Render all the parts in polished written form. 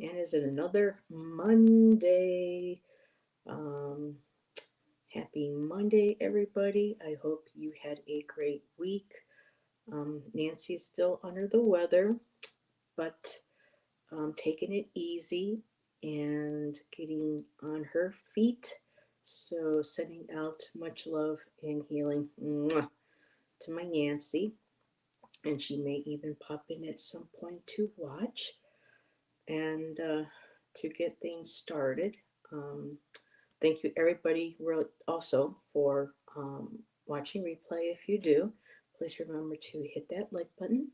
And is it another Monday? Um, Happy Monday, everybody. I hope you had a great week. Nancy is still under the weather, but taking it easy and getting on her feet. So, sending out much love and healing to my Nancy. And she may even pop in at some point to watch and to get things started. Um, Thank you, everybody, also for watching replay. If you do, please remember to hit that like button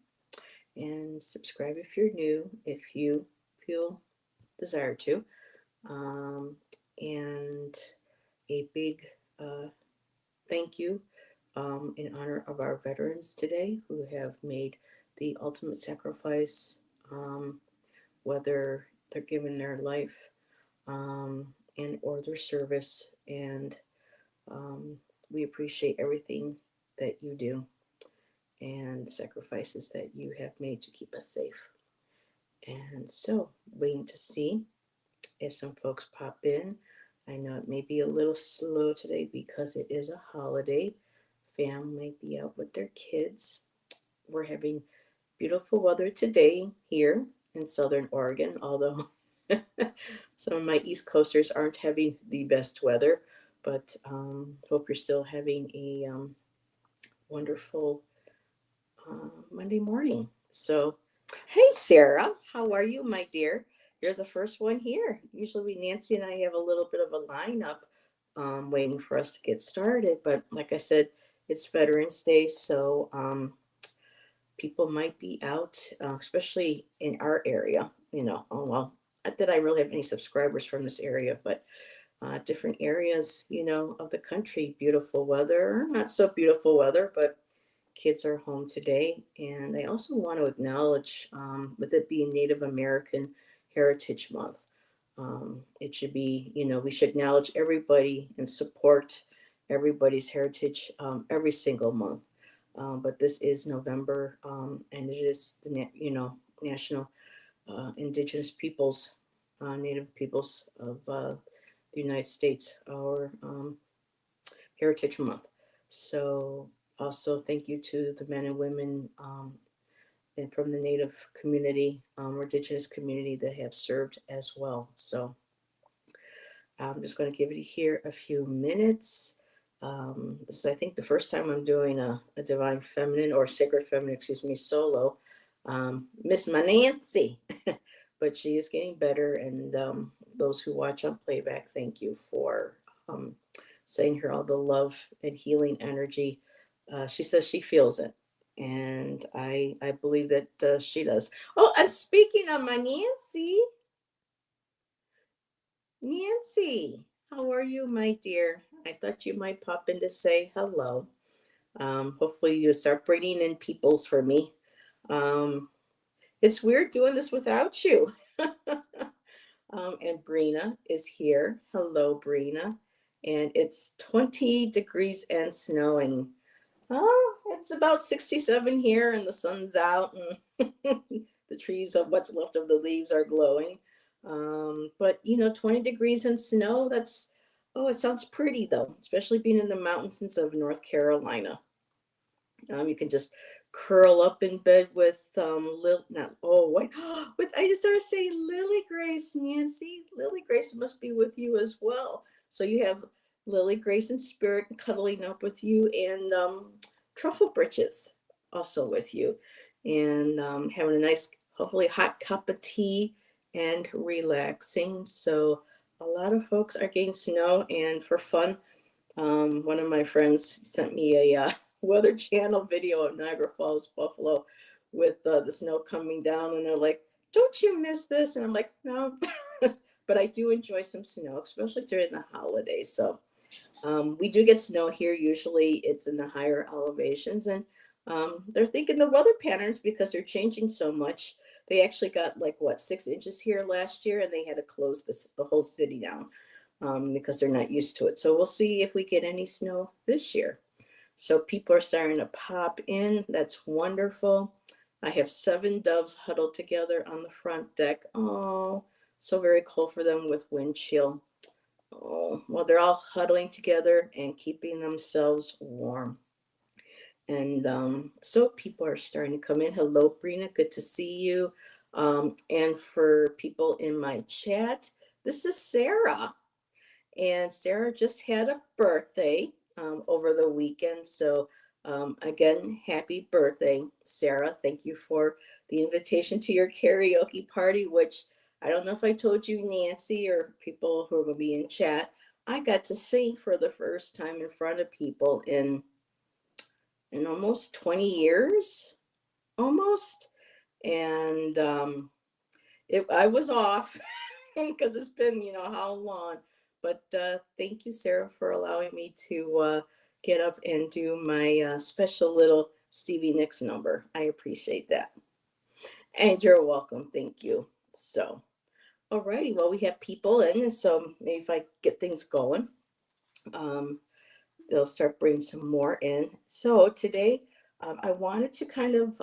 and subscribe if you're new, if you feel desire to. Um, and a big uh, thank you in honor of our veterans today who have made the ultimate sacrifice, um, whether they're giving their life and or their service. And um, we appreciate everything that you do and the sacrifices that you have made to keep us safe. And so, waiting to see if some folks pop in. I know it may be a little slow today because it is a holiday. Fam might be out with their kids. We're having beautiful weather today here in Southern Oregon, although some of my East Coasters aren't having the best weather. But hope you're still having a wonderful Monday morning. So, hey, Sarah, how are you, my dear? You're the first one here. Usually, Nancy and I have a little bit of a lineup waiting for us to get started. But like I said, it's Veterans Day, so people might be out, especially in our area. Oh, well, not that I really have any subscribers from this area, but different areas, of the country, beautiful weather, not so beautiful weather, but kids are home today. And I also want to acknowledge, with it being Native American Heritage Month, it should be, we should acknowledge everybody and support everybody's heritage every single month. But this is November, and it is National Indigenous Peoples, Native Peoples of the United States, our Heritage Month. So also thank you to the men and women and from the Native community, or Indigenous community that have served as well. So I'm just going to give it here a few minutes. This is, I think, the first time I'm doing a Divine Feminine or Sacred Feminine, excuse me, solo. Miss my Nancy, but she is getting better. And those who watch on playback, thank you for um, sending her all the love and healing energy. She says she feels it, and I believe that she does. Oh, and speaking of my Nancy, Nancy, how are you, my dear? I thought you might pop in to say hello. Hopefully, you start bringing in peoples for me. Um, it's weird doing this without you. And Brina is here. Hello, Brina. And it's 20 degrees and snowing. Oh, it's about 67 here, and the sun's out, and the trees of what's left of the leaves are glowing. But 20 degrees and snow, oh, it sounds pretty though, especially being in the mountains of North Carolina. You can just curl up in bed with not oh wait with I just started saying Lily Grace, Nancy. Lily Grace must be with you as well. So you have Lily Grace in spirit cuddling up with you, and Truffle Britches also with you, and having a nice, hopefully hot cup of tea and relaxing. So a lot of folks are getting snow, and for fun, one of my friends sent me a Weather Channel video of Niagara Falls, Buffalo, with the snow coming down, and they're like, "Don't you miss this?" And I'm like, "No," but I do enjoy some snow, especially during the holidays. So we do get snow here. Usually, it's in the higher elevations, and they're thinking the weather patterns because they're changing so much. They actually got like what 6 inches here last year, and they had to close the whole city down because they're not used to it. So we'll see if we get any snow this year. So people are starting to pop in. That's wonderful. I have 7 doves huddled together on the front deck. Oh, So very cold for them with wind chill. Oh, well, they're all huddling together and keeping themselves warm. And so people are starting to come in. Hello, Brina. Good to see you. And for people in my chat, this is Sarah. And Sarah just had a birthday over the weekend. So, again, happy birthday, Sarah. Thank you for the invitation to your karaoke party, which I don't know if I told you, Nancy, or people who are going to be in chat. I got to sing for the first time in front of people in almost 20 years, almost. And I was off because it's been, how long. But thank you, Sarah, for allowing me to get up and do my special little Stevie Nicks number. I appreciate that. And you're welcome. Thank you. So, alrighty. Well, we have people in, and so maybe if I get things going, um, they'll start bringing some more in. So today, I wanted to kind of,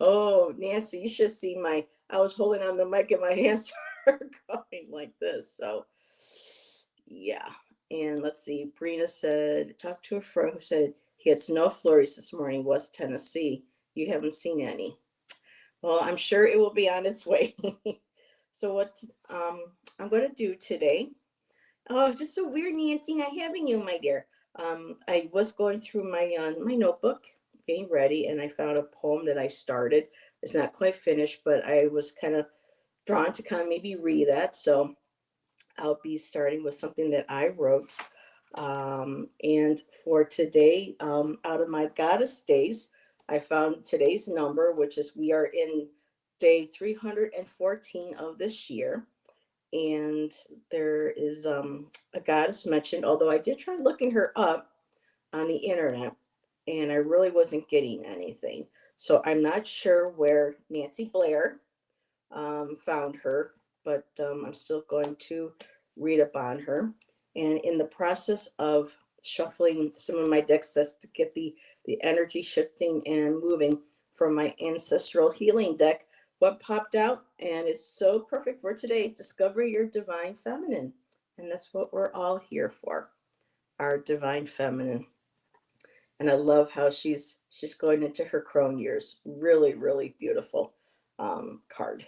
oh, Nancy, you should see I was holding on the mic and my hands are going like this. So, yeah. And let's see, Brina said, talked to a friend who said he had snow flurries this morning, West Tennessee. You haven't seen any. Well, I'm sure it will be on its way. So, what I'm going to do today. Oh, just so weird, Nancy, not having you, my dear. I was going through my notebook, getting ready, and I found a poem that I started. It's not quite finished, but I was kind of drawn to kind of maybe read that. So I'll be starting with something that I wrote. And for today, out of my goddess days, I found today's number, which is we are in day 314 of this year. And there is a goddess mentioned, although I did try looking her up on the internet and I really wasn't getting anything. So I'm not sure where Nancy Blair found her, but I'm still going to read up on her. And in the process of shuffling some of my decks just to get the energy shifting and moving from my ancestral healing deck, what popped out, and it's so perfect for today, discover your divine feminine. And that's what we're all here for, our divine feminine. And I love how she's going into her crone years. Really, really beautiful card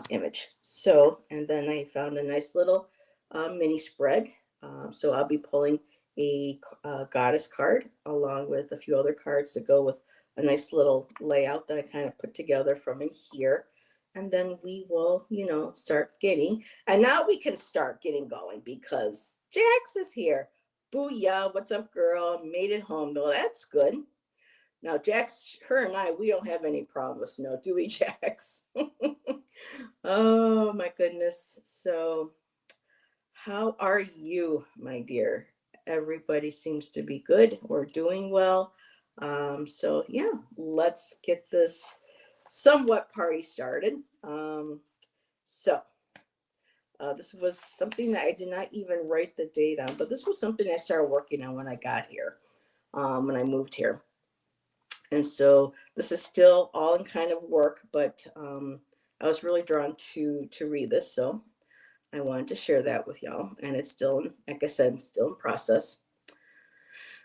image. So, and then I found a nice little mini spread. So I'll be pulling a goddess card along with a few other cards to go with a nice little layout that I kind of put together from in here. And then we will, start getting, and now we can start getting going because Jax is here. Booyah, what's up, girl? Made it home. No, that's good. Now, Jax, her and I, we don't have any problem with snow, do we, Jax? Oh, my goodness. So, how are you, my dear? Everybody seems to be good. We're doing well. So, yeah, let's get this somewhat party started. So, this was something that I did not even write the date on, but this was something I started working on when I got here, when I moved here. And so this is still all in kind of work, but I was really drawn to read this, so I wanted to share that with y'all. And it's still, like I said, still in process.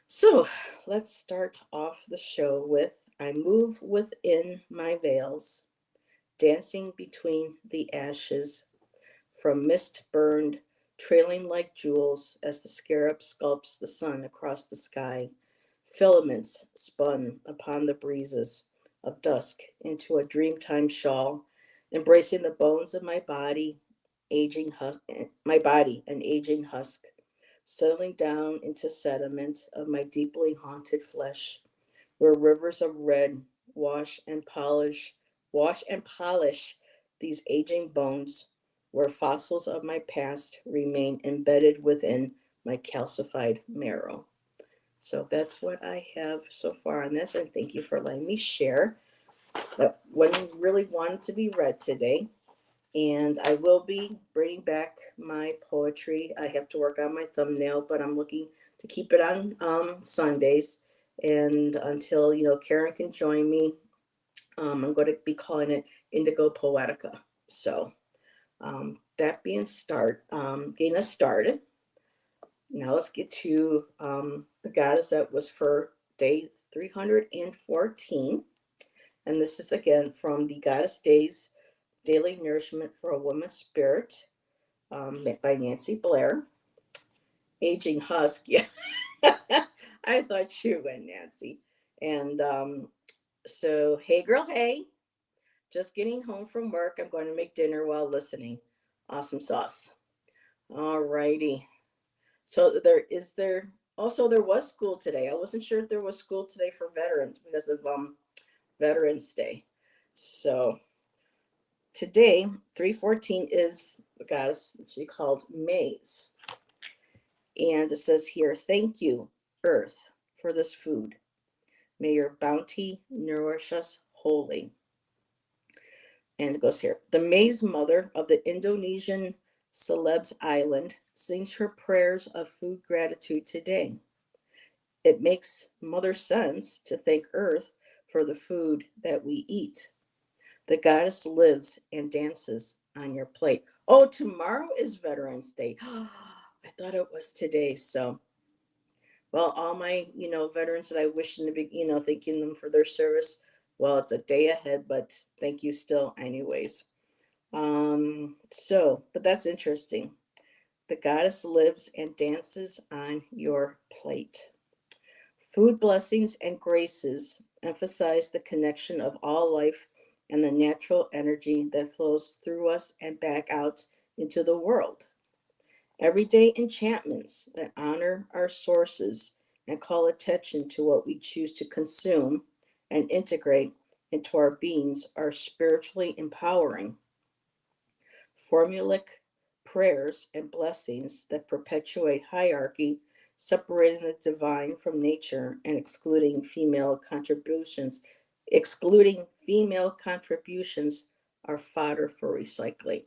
So let's start off the show with I move within my veils, dancing between the ashes, from mist burned, trailing like jewels as the scarab sculpts the sun across the sky. Filaments spun upon the breezes of dusk into a dreamtime shawl, embracing the bones of my body, an aging husk, settling down into sediment of my deeply haunted flesh, where rivers of red wash and polish these aging bones, where fossils of my past remain embedded within my calcified marrow. So that's what I have so far on this, and thank you for letting me share. That one really wanted to be read today, and I will be bringing back my poetry. I have to work on my thumbnail, but I'm looking to keep it on Sundays, and until Karen can join me, I'm going to be calling it Indigo Poetica. So that being getting us started. Now let's get to the goddess that was for day 314. And this is again from the Goddess Days Daily Nourishment for a Woman's Spirit by Nancy Blair. Aging Husk, yeah. I thought you went, Nancy. And so, hey girl, hey. Just getting home from work. I'm going to make dinner while listening. Awesome sauce. All righty. So there was school today. I wasn't sure if there was school today for veterans because of Veterans Day. So today, 314 is the goddess she called Maize. And it says here, thank you, Earth, for this food. May your bounty nourish us wholly. And it goes here. The Maize mother of the Indonesian Celebs island sings her prayers of food gratitude today. It makes mother sense to thank Earth for the food that we eat. The goddess lives and dances on your plate. Oh, tomorrow is Veterans Day. I thought it was today. So, well, all my, veterans that I wish in the big, thanking them for their service. Well, it's a day ahead, but thank you still anyways. But that's interesting. The goddess lives and dances on your plate. Food blessings and graces emphasize the connection of all life and the natural energy that flows through us and back out into the world. Everyday enchantments that honor our sources and call attention to what we choose to consume and integrate into our beings are spiritually empowering. Formulaic prayers and blessings that perpetuate hierarchy, separating the divine from nature and excluding female contributions are fodder for recycling.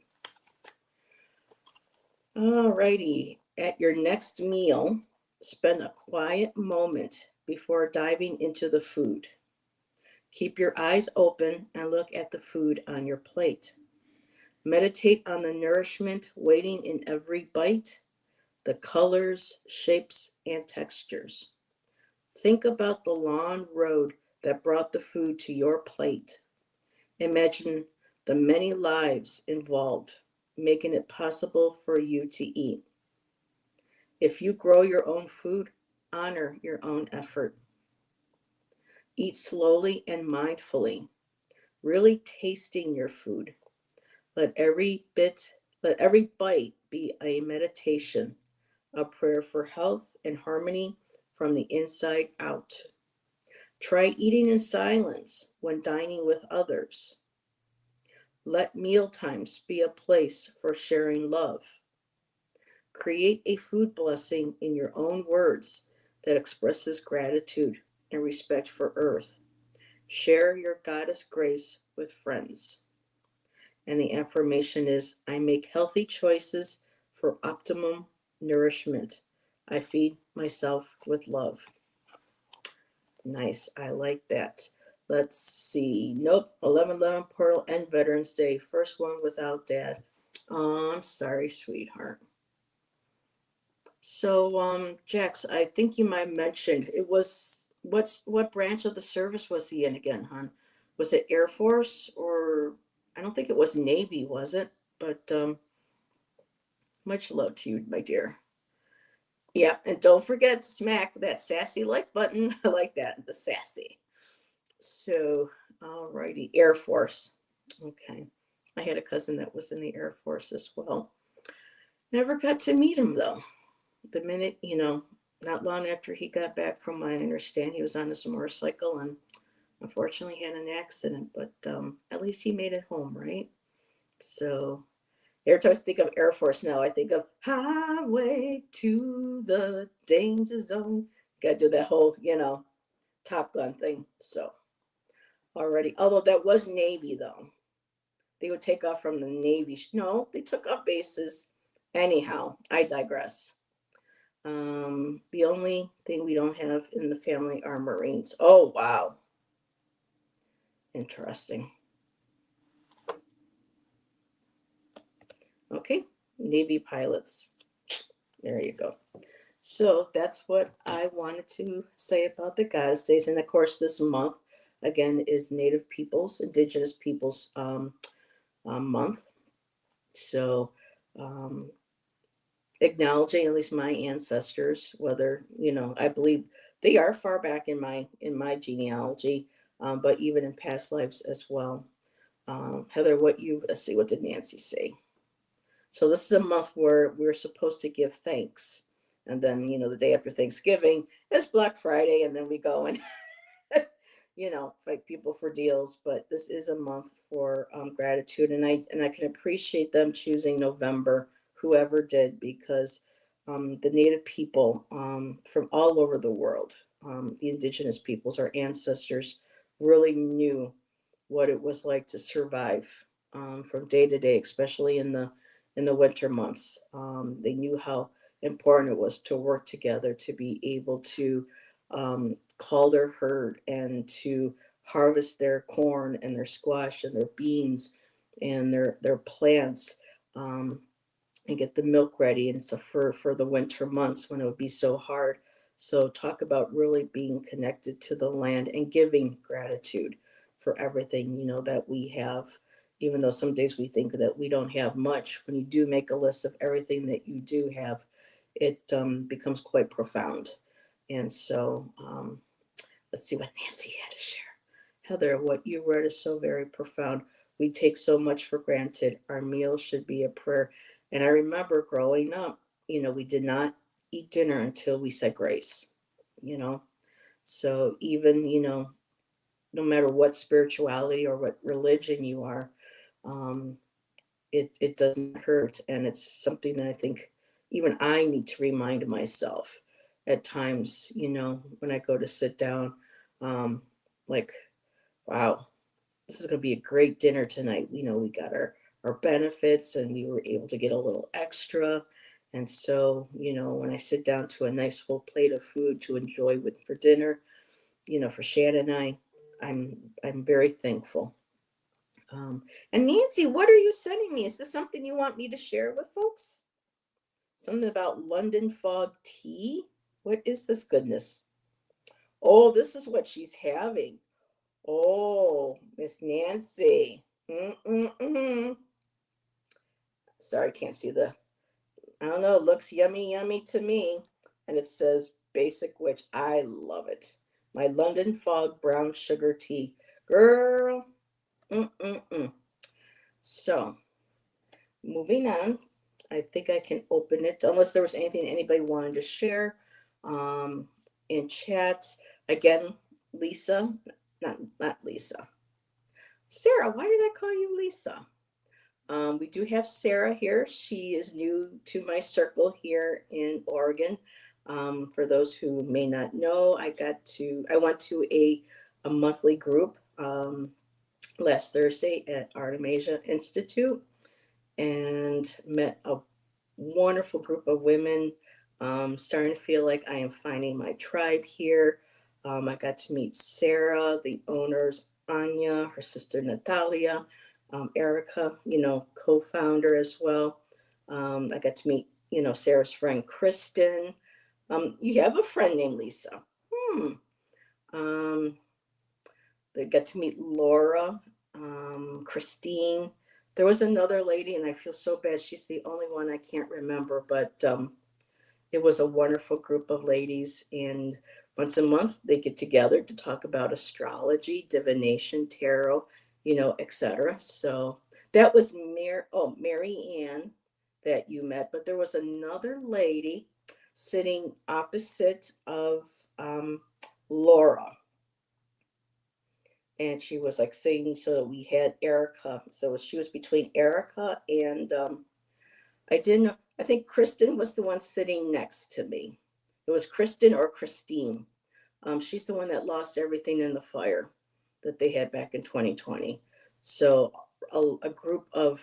Alrighty, at your next meal, spend a quiet moment before diving into the food. Keep your eyes open and look at the food on your plate. Meditate on the nourishment waiting in every bite, the colors, shapes, and textures. Think about the long road that brought the food to your plate. Imagine the many lives involved, making it possible for you to eat. If you grow your own food, honor your own effort. Eat slowly and mindfully, really tasting your food. Let every bite be a meditation, a prayer for health and harmony from the inside out. Try eating in silence when dining with others. Let meal times be a place for sharing love. Create a food blessing in your own words that expresses gratitude and respect for Earth. Share your goddess grace with friends. And the affirmation is I make healthy choices for optimum nourishment. I feed myself with love. Nice. I like that. Let's see. Nope. 11/11 Portal and Veterans Day. First one without Dad. Oh, I'm sorry, sweetheart. So, Jax, I think you might mention it was what branch of the service was he in again, hon? Was it Air Force or I don't think it was Navy, was it? But much love to you, my dear. Yeah, and don't forget to smack that sassy like button. I like that, the sassy. So, alrighty, Air Force. Okay. I had a cousin that was in the Air Force as well. Never got to meet him though. The minute, not long after he got back from what I understand, he was on his motorcycle and unfortunately had an accident, but at least he made it home, right? So every time I think of Air Force now, I think of Highway to the Danger Zone. Got to do that whole, Top Gun thing. So already, although that was Navy though, they would take off from the Navy. No, they took off bases. Anyhow, I digress. The only thing we don't have in the family are Marines. Oh, wow. Interesting. Okay, Navy pilots. There you go. So that's what I wanted to say about the Goddess Days. And of course, this month, again, is Native Peoples, Indigenous Peoples month. So um, acknowledging at least my ancestors, whether, I believe they are far back in my genealogy, but even in past lives as well. Heather, let's see, what did Nancy say? So this is a month where we're supposed to give thanks. And then, the day after Thanksgiving is Black Friday, and then we go and, fight people for deals. But this is a month for gratitude, and I can appreciate them choosing November, whoever did, because the Native people from all over the world, the indigenous peoples, our ancestors, really knew what it was like to survive from day to day, especially in the winter months. They knew how important it was to work together to be able to call their herd and to harvest their corn and their squash and their beans and their plants, um, and get the milk ready, and so for the winter months when it would be so hard. So talk about really being connected to the land and giving gratitude for everything that we have, even though some days we think that we don't have much. When you do make a list of everything that you do have, it becomes quite profound. And so let's see what Nancy had to share. Heather, what you read is so very profound. We take so much for granted. Our meals should be a prayer. And I remember growing up, we did not eat dinner until we said grace, you know. So even, no matter what spirituality or what religion you are, um, it doesn't hurt. And it's something that I think even I need to remind myself at times, when I go to sit down, like, wow, this is going to be a great dinner tonight. We got our benefits, and we were able to get a little extra. And so, when I sit down to a nice full plate of food to enjoy for dinner, for Shannon and I'm very thankful. Um, and Nancy, what are you sending me? Is this something you want me to share with folks? Something about London fog tea? What is this goodness? Oh, this is what she's having. Oh, Miss Nancy. Mm-mm-mm. Sorry, can't see I don't know, it looks yummy, yummy to me. And it says basic witch. I love it. My London fog brown sugar tea. Girl. Mm-mm-mm. So, moving on. I think I can open it unless there was anything anybody wanted to share um, in chat. Again, Lisa, not Lisa. Sarah, why did I call you Lisa? We do have Sarah here. She is new to my circle here in Oregon. For those who may not know, I went to a monthly group last Thursday at Artemisia Institute and met a wonderful group of women. Starting to feel like I am finding my tribe here. I got to meet Sarah, the owners, Anya, her sister Natalia, Erica, co-founder as well. I got to meet, Sarah's friend Kristen. You have a friend named Lisa. Hmm. Um, they got to meet Laura, Christine. There was another lady, and I feel so bad. She's the only one I can't remember, but it was a wonderful group of ladies. And once a month, they get together to talk about astrology, divination, tarot, etc. So that was Mary Ann that you met, but there was another lady sitting opposite of Laura, and she was like saying, so we had Erica. So she was between Erica and I didn't know. I think Kristen was the one sitting next to me. It was Kristen or Christine. She's the one that lost everything in the fire that they had back in 2020. So a group of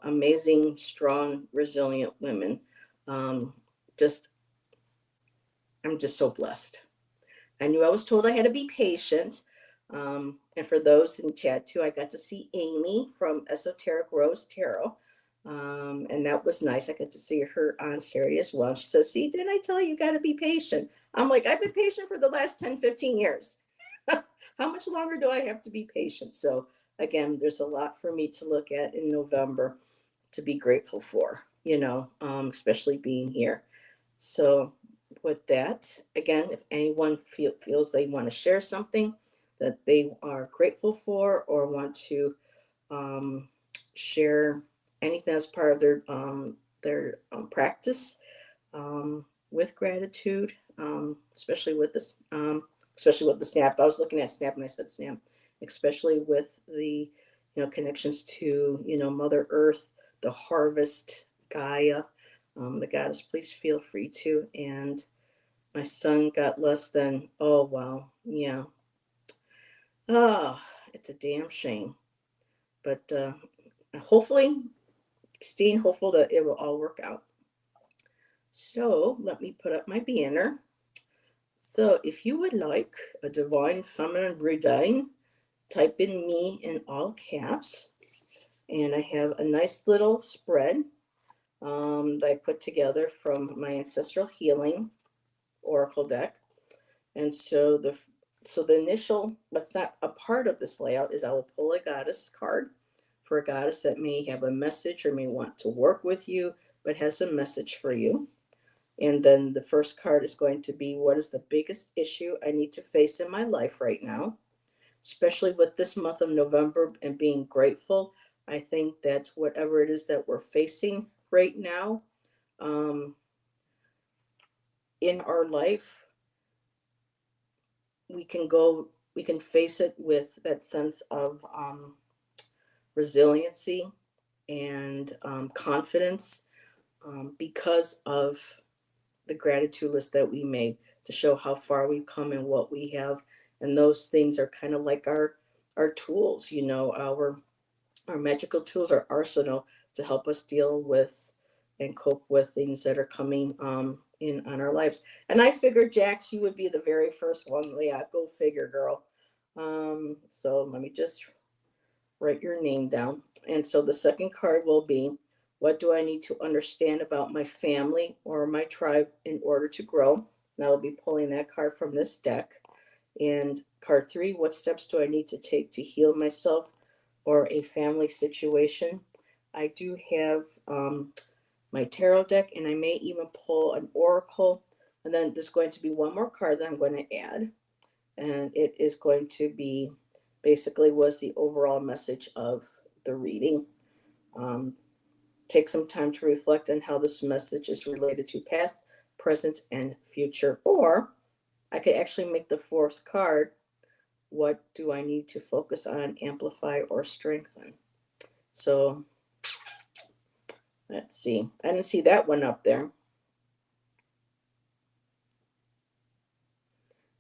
amazing, strong, resilient women. Um, just I'm just so blessed. I knew I was told I had to be patient. And for those in chat too, I got to see Amy from Esoteric Rose Tarot. And that was nice. I got to see her on Saturday as well. She says, see, didn't I tell you, you got to be patient? I'm like, I've been patient for the last 10, 15 years. How much longer do I have to be patient? So, again, there's a lot for me to look at in November to be grateful for, especially being here. So, with that, again, if anyone feels they want to share something that they are grateful for or want to um, share anything as part of their practice with gratitude, especially with the snap. I was looking at snap and I said snap, especially with the connections to Mother Earth, the harvest, Gaia, the goddess. Please feel free to. And my son got less than, oh wow, yeah, oh, it's a damn shame, but hopefully staying hopeful that it will all work out. So let me put up my banner. So if you would like a divine feminine reading, type in me in all caps. And I have a nice little spread that I put together from my ancestral healing oracle deck. And so the initial, what's not a part of this layout, is I will pull a goddess card for a goddess that may have a message or may want to work with you, but has a message for you. And then the first card is going to be, what is the biggest issue I need to face in my life right now? Especially with this month of November and being grateful, I think that whatever it is that we're facing right now in our life, we can face it with that sense of resiliency and confidence because of the gratitude list that we made to show how far we've come and what we have. And those things are kind of like our tools, our magical tools, our arsenal to help us deal with and cope with things that are coming in on our lives. And I figured, Jax, you would be the very first one. Yeah, go figure, girl. So let me just write your name down. And so the second card will be, what do I need to understand about my family or my tribe in order to grow? And I'll be pulling that card from this deck. And card 3, what steps do I need to take to heal myself or a family situation? I do have my tarot deck, and I may even pull an oracle. And then there's going to be one more card that I'm going to add. And it is going to be basically was the overall message of the reading. Take some time to reflect on how this message is related to past, present, and future. Or I could actually make the fourth card, what do I need to focus on, amplify, or strengthen? So let's see. I didn't see that one up there.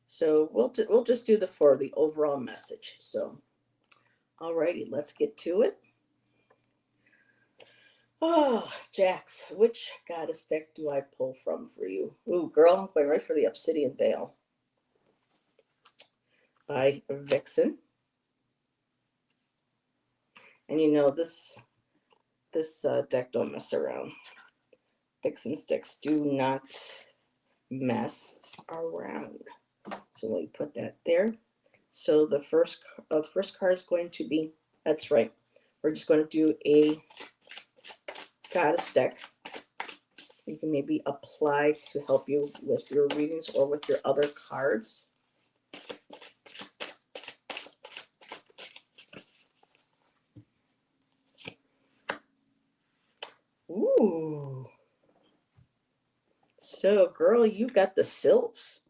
So we'll just do the overall message. So, alrighty, let's get to it. Oh, Jax, which goddess deck do I pull from for you? Ooh, girl, I'm going right for the Obsidian Veil by Vixen. And this deck don't mess around. Vixen's decks do not mess around. So we put that there. So the first card is going to be, that's right, we're just going to do a goddess deck. You can maybe apply to help you with your readings or with your other cards. Ooh. So, girl, you got the Celebs.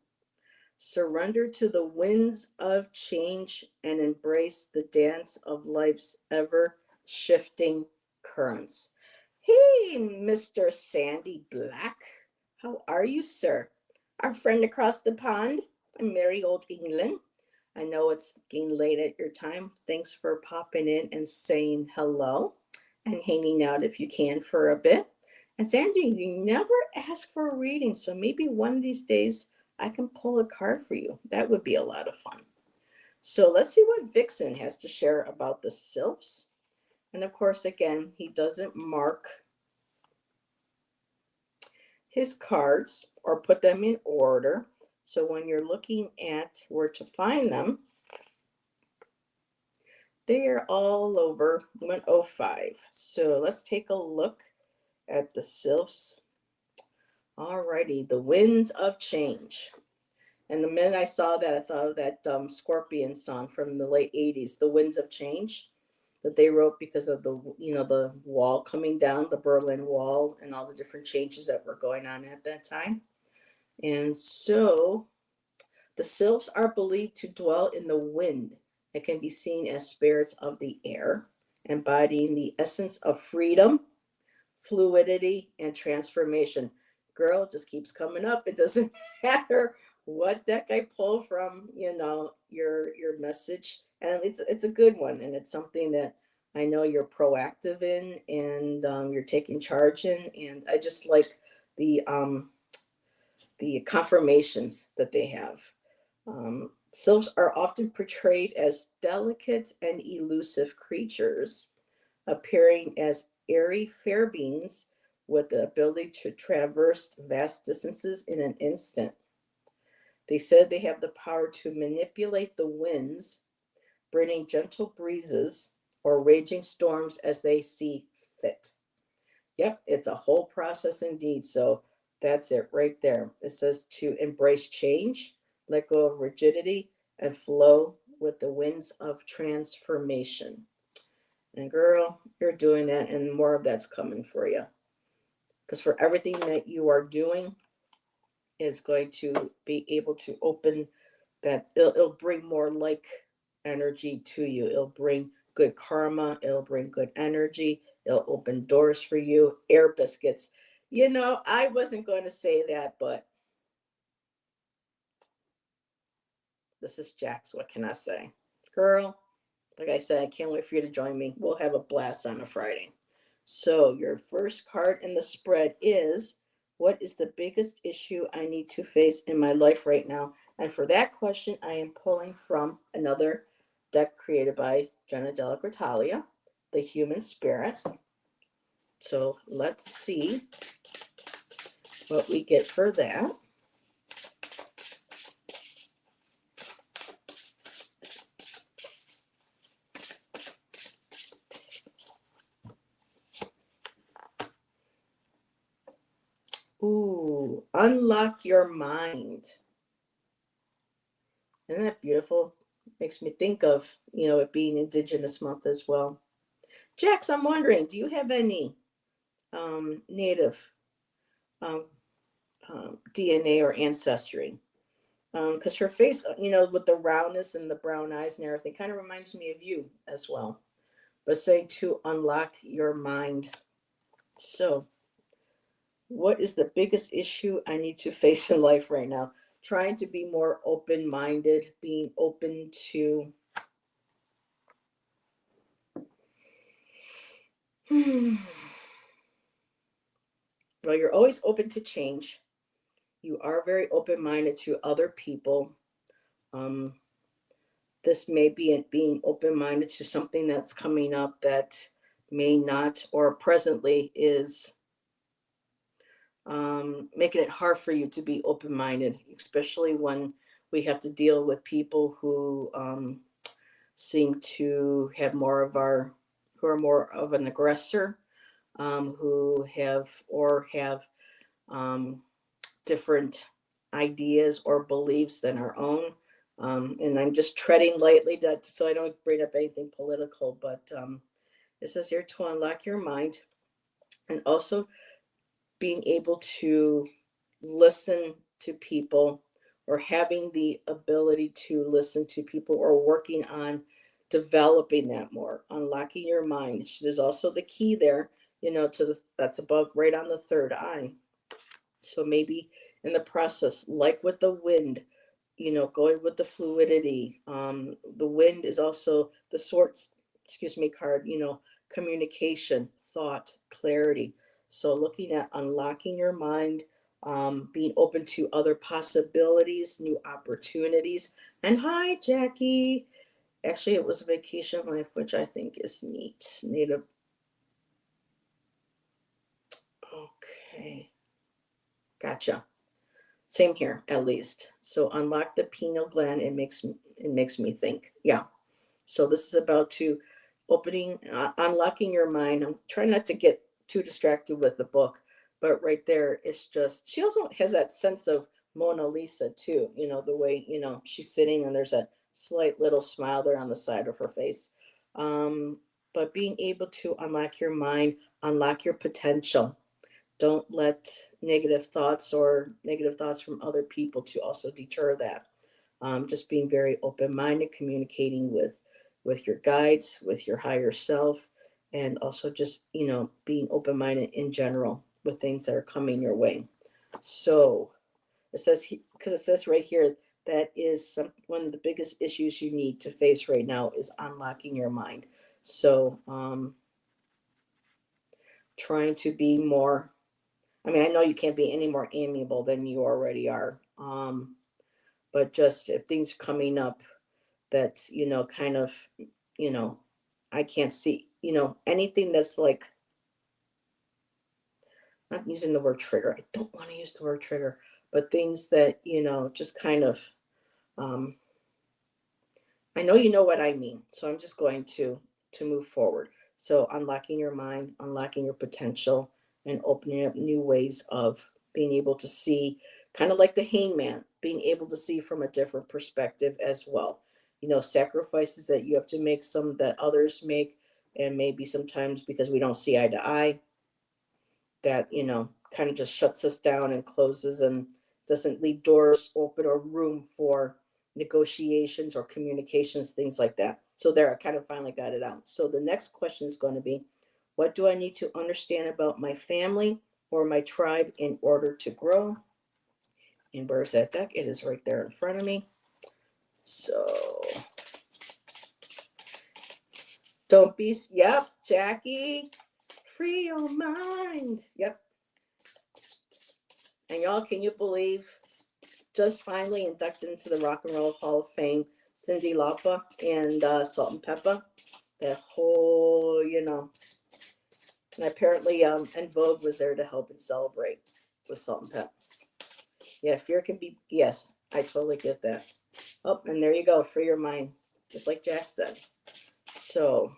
Surrender to the winds of change and embrace the dance of life's ever shifting currents. Hey, Mr. Sandy Black. How are you, sir? Our friend across the pond in merry old England. I know it's getting late at your time. Thanks for popping in and saying hello and hanging out if you can for a bit. And Sandy, you never ask for a reading, so maybe one of these days I can pull a card for you. That would be a lot of fun. So let's see what Vixen has to share about the Celebs. And of course, again, he doesn't mark his cards or put them in order. So when you're looking at where to find them, they are all over 105. So let's take a look at the sylphs. Alrighty, the winds of change. And the minute I saw that, I thought of that Scorpion song from the late '80s, "The Winds of Change," that they wrote because of the wall coming down, the Berlin Wall, and all the different changes that were going on at that time. And so the sylphs are believed to dwell in the wind and can be seen as spirits of the air, embodying the essence of freedom, fluidity, and transformation. Girl, it just keeps coming up. It doesn't matter what deck I pull from, your message. And it's a good one. And it's something that I know you're proactive in, and you're taking charge in. And I just like the confirmations that they have. Sylphs are often portrayed as delicate and elusive creatures, appearing as airy fair beings with the ability to traverse vast distances in an instant. They said they have the power to manipulate the winds, bringing gentle breezes or raging storms as they see fit. Yep, it's a whole process indeed. So that's it right there. It says to embrace change, let go of rigidity, and flow with the winds of transformation. And girl, you're doing that, and more of that's coming for you. Because for everything that you are doing is going to be able to open that, it'll bring more like energy to you. It'll bring good karma. It'll bring good energy. It'll open doors for you. Air biscuits. I wasn't going to say that, but this is Jax. What can I say? Girl, like I said, I can't wait for you to join me. We'll have a blast on a Friday. So, your first card in the spread is, what is the biggest issue I need to face in my life right now? And for that question, I am pulling from another deck created by Jenna Della Gratalia, the Human Spirit. So, let's see what we get for that. Ooh, unlock your mind. Isn't that beautiful? Makes me think of, it being Indigenous Month as well. Jax, I'm wondering, do you have any native um, DNA or ancestry? Because her face, with the roundness and the brown eyes and everything, kind of reminds me of you as well. But say to unlock your mind. So, what is the biggest issue I need to face in life right now? Trying to be more open minded, being open to. Well, you're always open to change. You are very open minded to other people. Um, this may be being open minded to something that's coming up that may not, or presently is making it hard for you to be open minded, especially when we have to deal with people who seem to have who are more of an aggressor, who have um, different ideas or beliefs than our own. And I'm just treading lightly so I don't bring up anything political, but it says here to unlock your mind and also being able to listen to people, or having the ability to listen to people, or working on developing that more, unlocking your mind. There's also the key there, that's above right on the third eye. So maybe in the process, like with the wind, going with the fluidity. The wind is also the swords, card, communication, thought, clarity. So looking at unlocking your mind, being open to other possibilities, new opportunities. And hi, Jackie. Actually, it was Vacation Life, which I think is neat. Native. Okay. Gotcha. Same here, at least. So unlock the pineal gland. It makes me think. Yeah. So this is about to unlocking your mind. I'm trying not to get too distracted with the book, but right there, it's just she also has that sense of Mona Lisa too. The way she's sitting and there's a slight little smile there on the side of her face. Um, but being able to unlock your mind, unlock your potential. Don't let negative thoughts from other people to also deter that. Just being very open-minded, communicating with your guides, with your higher self, and also just being open-minded in general with things that are coming your way. So it says, because it says right here, that is one of the biggest issues you need to face right now is unlocking your mind. So trying to be more, I mean, I know you can't be any more amiable than you already are. But just if things are coming up that, kind of, you know, I can't see, anything that's like, not using the word trigger. I don't want to use the word trigger, but things that, just kind of, um, I know you know what I mean. So I'm just going to move forward. So unlocking your mind, unlocking your potential, and opening up new ways of being able to see, kind of like the hangman, being able to see from a different perspective as well. Sacrifices that you have to make, some that others make, and maybe sometimes because we don't see eye to eye, that kind of just shuts us down and closes and doesn't leave doors open or room for negotiations or communications, things like that. So there, I kind of finally got it out. So the next question is going to be, what do I need to understand about my family or my tribe in order to grow? And where's that deck? It is right there in front of me. So don't be, yep, Jackie, free your mind. Yep. And y'all, can you believe, just finally inducted into the Rock and Roll Hall of Fame, Cyndi Lauper and Salt and Pepper. That whole, and apparently, and Vogue was there to help and celebrate with Salt and Pepper. Yeah, fear can be, yes, I totally get that. Oh, and there you go, free your mind, just like Jack said. So,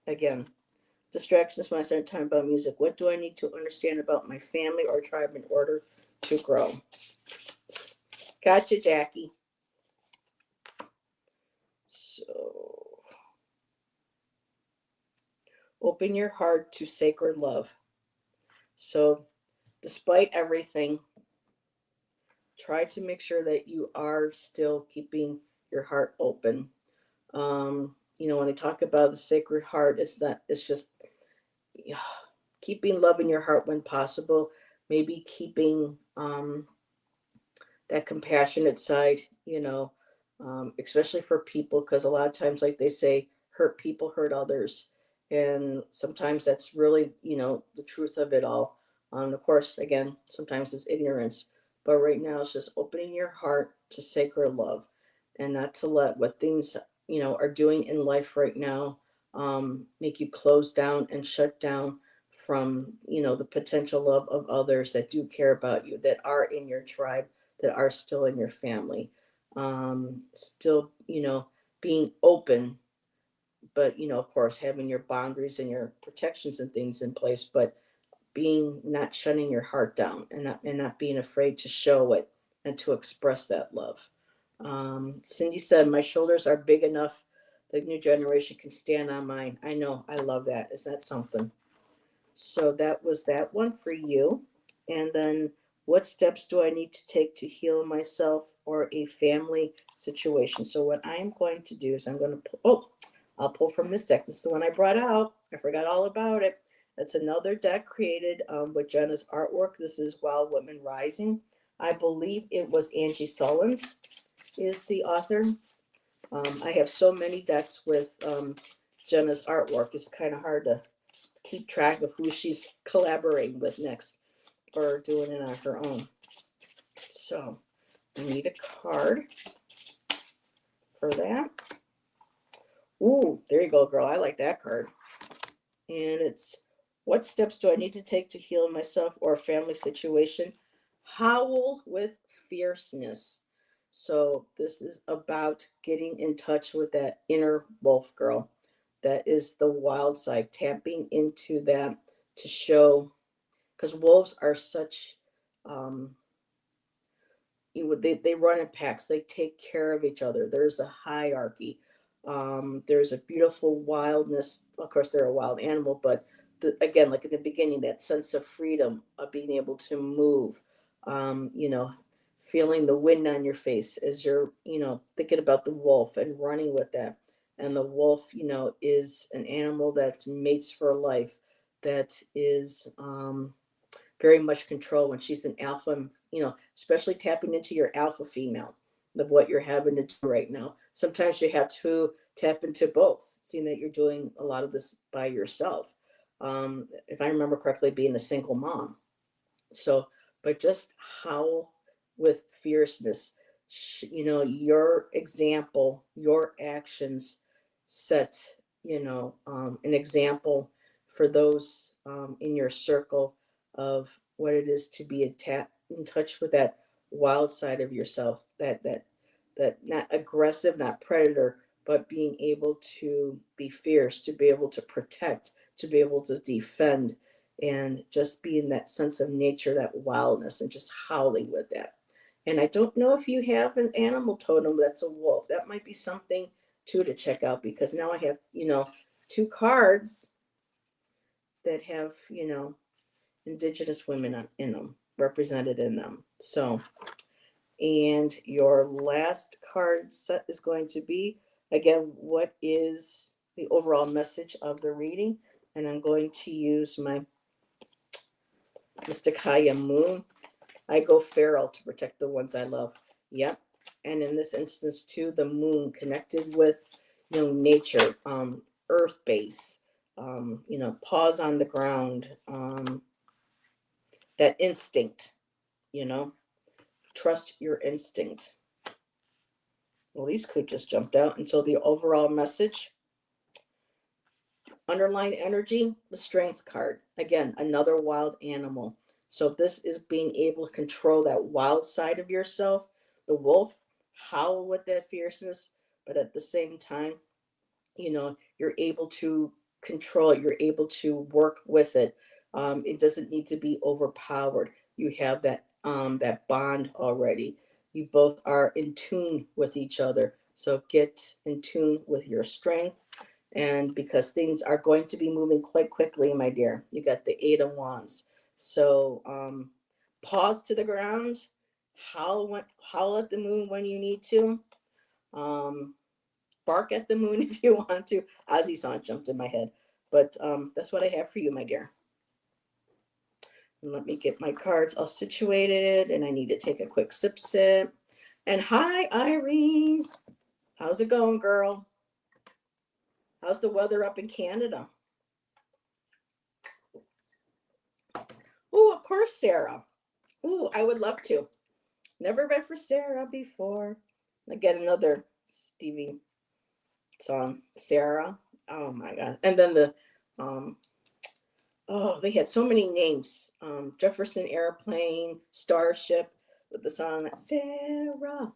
again, distractions when I start talking about music. What do I need to understand about my family or tribe in order to grow? Gotcha, Jackie. So, open your heart to sacred love. So, despite everything, try to make sure that you are still keeping your heart open. When they talk about the sacred heart, it's just, yeah, keeping love in your heart when possible, maybe keeping that compassionate side, especially for people, because a lot of times, like they say, hurt people hurt others. And sometimes that's really, the truth of it all. Of course, again, sometimes it's ignorance. But right now, it's just opening your heart to sacred love and not to let what things, are doing in life right now make you close down and shut down from, the potential love of others that do care about you, that are in your tribe, that are still in your family. Still, being open, but, of course, having your boundaries and your protections and things in place, but being not shutting your heart down and not being afraid to show it and to express that love. Cindy said, "My shoulders are big enough. The new generation can stand on mine." I know. I love that. Is that something? So that was that one for you. And then, what steps do I need to take to heal myself or a family situation? So what I am going to do is I'm going to pull, I'll pull from this deck. This is the one I brought out. I forgot all about it. It's another deck created with Jenna's artwork. This is Wild Women Rising. I believe it was Angie Sullins is the author. I have so many decks with Jenna's artwork. It's kind of hard to keep track of who she's collaborating with next or doing it on her own. So I need a card for that. Ooh, there you go, girl. I like that card. And it's, what steps do I need to take to heal myself or a family situation? Howl with fierceness. So this is about getting in touch with that inner wolf girl. That is the wild side, tapping into that to show, because wolves are such, um, they run in packs, they take care of each other, there's a hierarchy, there's a beautiful wildness. Of course they're a wild animal, but again, like in the beginning, that sense of freedom of being able to move, you know, feeling the wind on your face as you're, thinking about the wolf and running with that. And the wolf, is an animal that mates for life, that is, very much control when she's an alpha, especially tapping into your alpha female of what you're having to do right now. Sometimes you have to tap into both, seeing that you're doing a lot of this by yourself. If I remember correctly, being a single mom. So, but just howl with fierceness. Your example, your actions set, an example for those in your circle of what it is to be in touch with that wild side of yourself, that not aggressive, not predator, but being able to be fierce, to be able to protect, to be able to defend, and just being that sense of nature, that wildness, and just howling with that. And I don't know if you have an animal totem that's a wolf. That might be something too to check out, because now I have, two cards that have, indigenous women in them, represented in them. So, and your last card set is going to be, again, what is the overall message of the reading? And I'm going to use my Mysticaya Moon. I go feral to protect the ones I love. Yep. And in this instance, too, the moon connected with, nature, earth base, paws on the ground, that instinct, you know, trust your instinct. Well, these could just jumped out. And so the overall message, underline energy, the strength card. Again, another wild animal. So this is being able to control that wild side of yourself. The wolf, howl with that fierceness, but at the same time, you're able to control it. You're able to work with it. It doesn't need to be overpowered. You have that bond already. You both are in tune with each other. So get in tune with your strength, and because things are going to be moving quite quickly, my dear. You got the Eight of Wands. So pause to the ground, howl at the moon when you need to. Um, Bark at the moon if you want to. Ozzy song jumped in my head. But that's what I have for you, my dear. And let me get my cards all situated, and I need to take a quick sip. And hi, Irene. How's it going, girl? How's the weather up in Canada? Oh, of course, Sarah. Oh, I would love to. Never read for Sarah before. Again, another Stevie song, Sarah. Oh my God. And then um, they had so many names. Jefferson Airplane, Starship, with the song Sarah.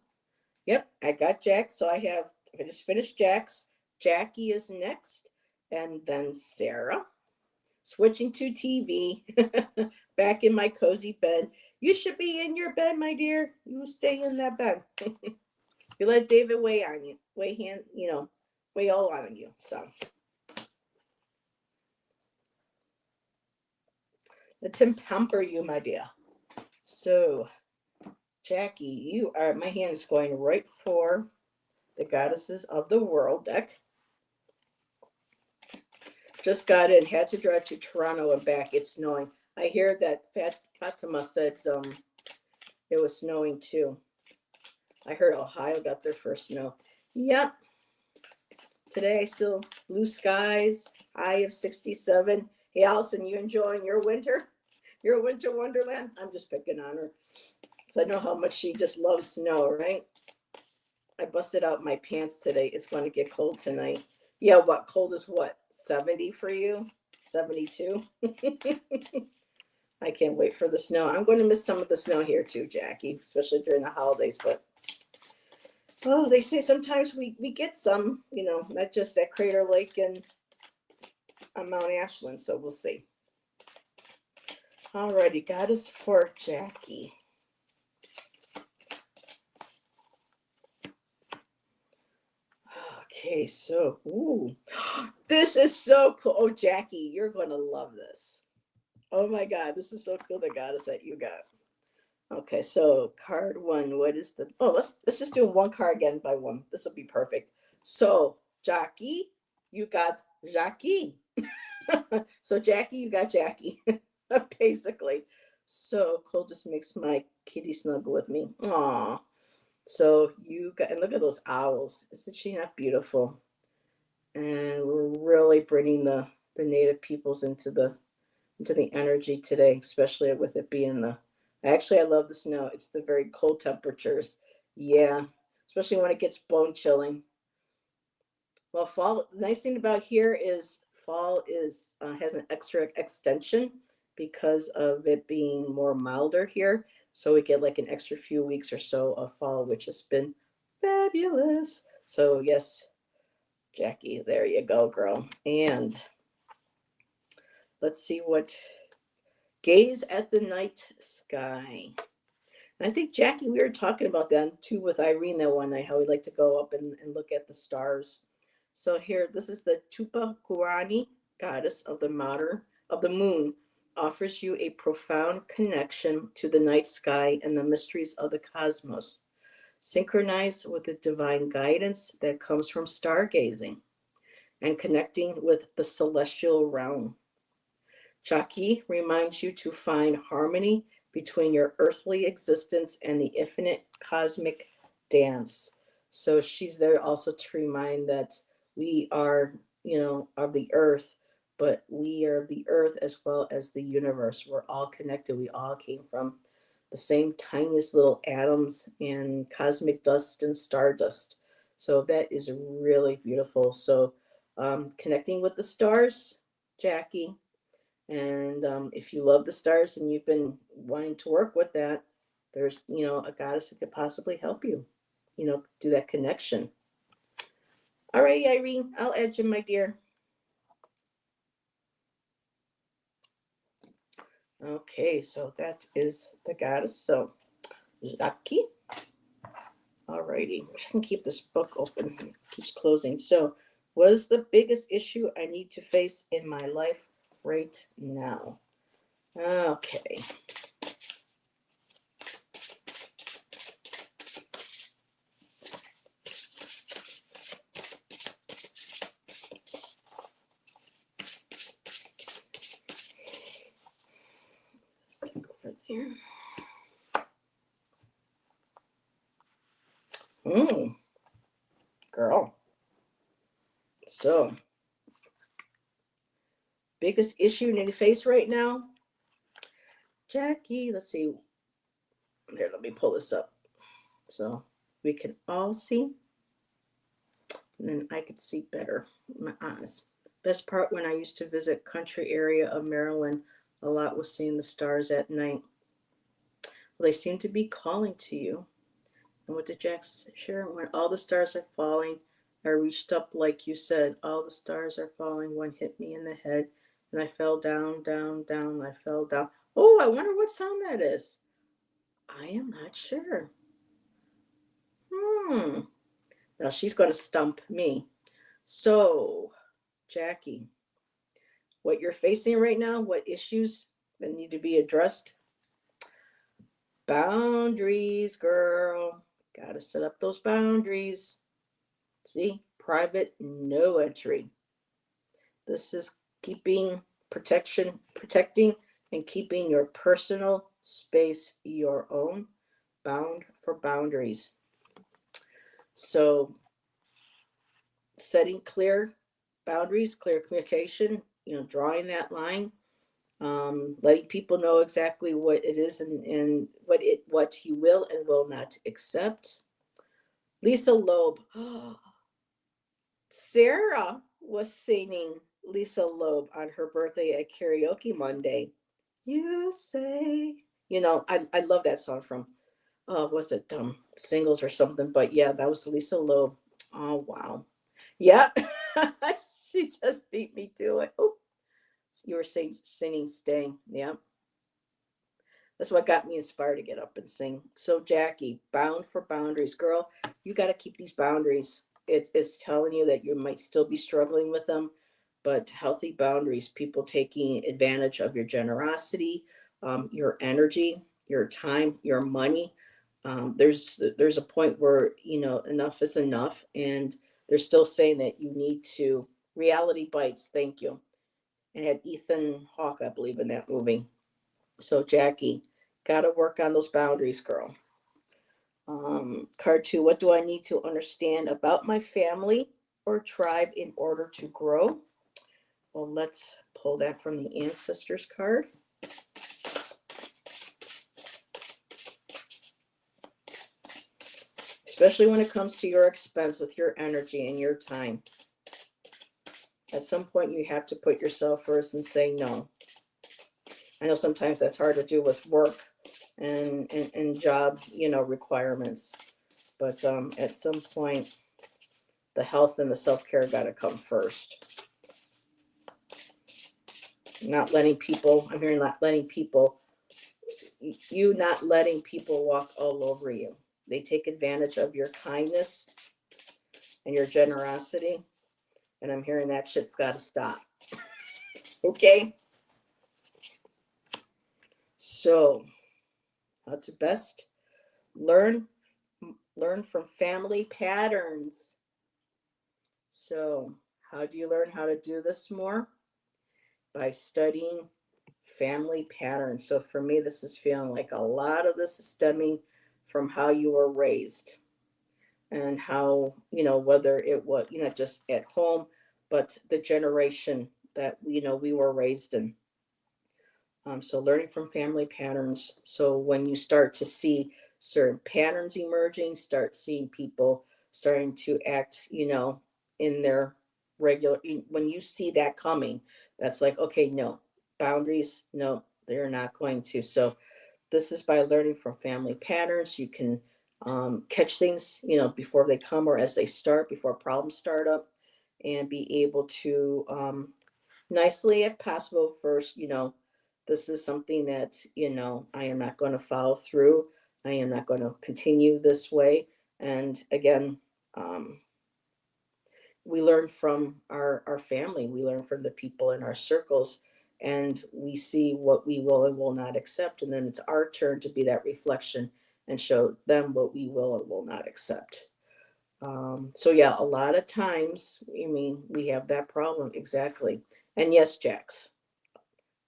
Yep, I got Jack. So I just finished Jack's. Jackie is next, and then Sarah. Switching to TV, back in my cozy bed. You should be in your bed, my dear. You stay in that bed. You let David weigh on you, weigh all on you. So let him pamper you, my dear. So, Jackie, my hand is going right for the Goddesses of the World deck. Just got in, had to drive to Toronto and back. It's snowing. I hear that Fatima said it was snowing too. I heard Ohio got their first snow. Yep. Today, still blue skies, high of 67. Hey, Allison, you enjoying your winter? Your winter wonderland? I'm just picking on her because I know how much she just loves snow, right? I busted out my pants today. It's going to get cold tonight. Yeah, what cold is what? 70 for you? 72? I can't wait for the snow. I'm going to miss some of the snow here too, Jackie, especially during the holidays. But oh, they say sometimes we get some, not just at Crater Lake and on Mount Ashland. So we'll see. Alrighty, goddess for Jackie. Okay, so this is so cool. Oh, Jackie, you're gonna love this. Oh my God, this is so cool. The goddess that you got. Okay, so card one. What is the? Oh, let's just do one card again by one. This will be perfect. So Jackie, you got Jackie. So Jackie, you got Jackie. Basically. So Cole just makes my kitty snuggle with me. Aw. So you got, and look at those owls. Isn't she not beautiful? And we're really bringing the native peoples into the energy today, especially with it being the. Actually, I love the snow. It's the very cold temperatures. Yeah, especially when it gets bone chilling. Well, fall. The nice thing about here is fall is has an extra extension because of it being more milder here. So we get like an extra few weeks or so of fall, which has been fabulous. So yes, Jackie, there you go, girl. And let's see what gaze at the night sky. And I think Jackie, we were talking about that too with Irene that one night, how we like to go up and look at the stars. So here, this is the Tupa Kurani, goddess of the moon, offers you a profound connection to the night sky and the mysteries of the cosmos, synchronized with the divine guidance that comes from stargazing and connecting with the celestial realm. Chaki reminds you to find harmony between your earthly existence and the infinite cosmic dance. So she's there also to remind that we are, of the earth, but we are the earth as well as the universe. We're all connected. We all came from the same tiniest little atoms and cosmic dust and stardust. So that is really beautiful. So connecting with the stars, Jackie, and if you love the stars and you've been wanting to work with that, there's, a goddess that could possibly help you, do that connection. All right, Irene, I'll add you, my dear. Okay, so that is the goddess. So, Jackie. All righty, I can keep this book open. It keeps closing. So, what is the biggest issue I need to face in my life right now? Okay. Let's take over there. Girl. So, biggest issue you need to face right now? Jackie, let's see. Here, let me pull this up so we can all see. And then I could see better with my eyes. Best part when I used to visit country area of Maryland a lot was seeing the stars at night. Well, they seem to be calling to you. And what did Jack share? When all the stars are falling, I reached up like you said. All the stars are falling. One hit me in the head, and I fell down, down, down. I fell down. Oh, I wonder what sound that is. I am not sure. Now she's going to stump me. So, Jackie, what you're facing right now, what issues that need to be addressed? Boundaries, girl. Got to set up those boundaries. See, private, no entry. This is protecting and keeping your personal space your own, bound for boundaries. So, setting clear boundaries, clear communication, drawing that line, letting people know exactly what it is and what you will and will not accept. Lisa Loeb. Sarah, was singing Lisa Loeb on her birthday at karaoke Monday. You say, I love that song from, was it Singles or something? But yeah, that was Lisa Loeb. Oh, wow. Yep. She just beat me to it. Oh, you were singing Stay. Yep. That's what got me inspired to get up and sing. So, Jackie, bound for boundaries. Girl, you got to keep these boundaries. It's telling you that you might still be struggling with them, but healthy boundaries, people taking advantage of your generosity, your energy, your time, your money. There's a point where, enough is enough. And they're still saying that you need to, reality bites. Thank you. And had Ethan Hawke, I believe, in that movie. So, Jackie, got to work on those boundaries, girl. Card two, what do I need to understand about my family or tribe in order to grow? Well, let's pull that from the ancestors card. Especially when it comes to your expense with your energy and your time. At some point, you have to put yourself first and say no. I know sometimes that's hard to do with work and job, requirements. But at some point, the health and the self-care got to come first. Not letting people, I'm hearing not letting people, you not letting people walk all over you. They take advantage of your kindness and your generosity. And I'm hearing that shit's got to stop. Okay? So, how to best learn from family patterns. So, how do you learn how to do this more? By studying family patterns. So for me, this is feeling like a lot of this is stemming from how you were raised and how, whether it was, just at home, but the generation that, we were raised in. So learning from family patterns. So when you start to see certain patterns emerging, start seeing people starting to act, in their regular, when you see that coming, that's like, okay, no, boundaries, no, they're not going to. So this is by learning from family patterns. You can catch things, before they come or as they start, before problems start up, and be able to nicely, if possible, first, this is something that, I am not going to follow through. I am not going to continue this way. And again, um, we learn from our family, we learn from the people in our circles, and we see what we will and will not accept. And then it's our turn to be that reflection and show them what we will and will not accept. So yeah, a lot of times, we have that problem exactly. And yes, Jax,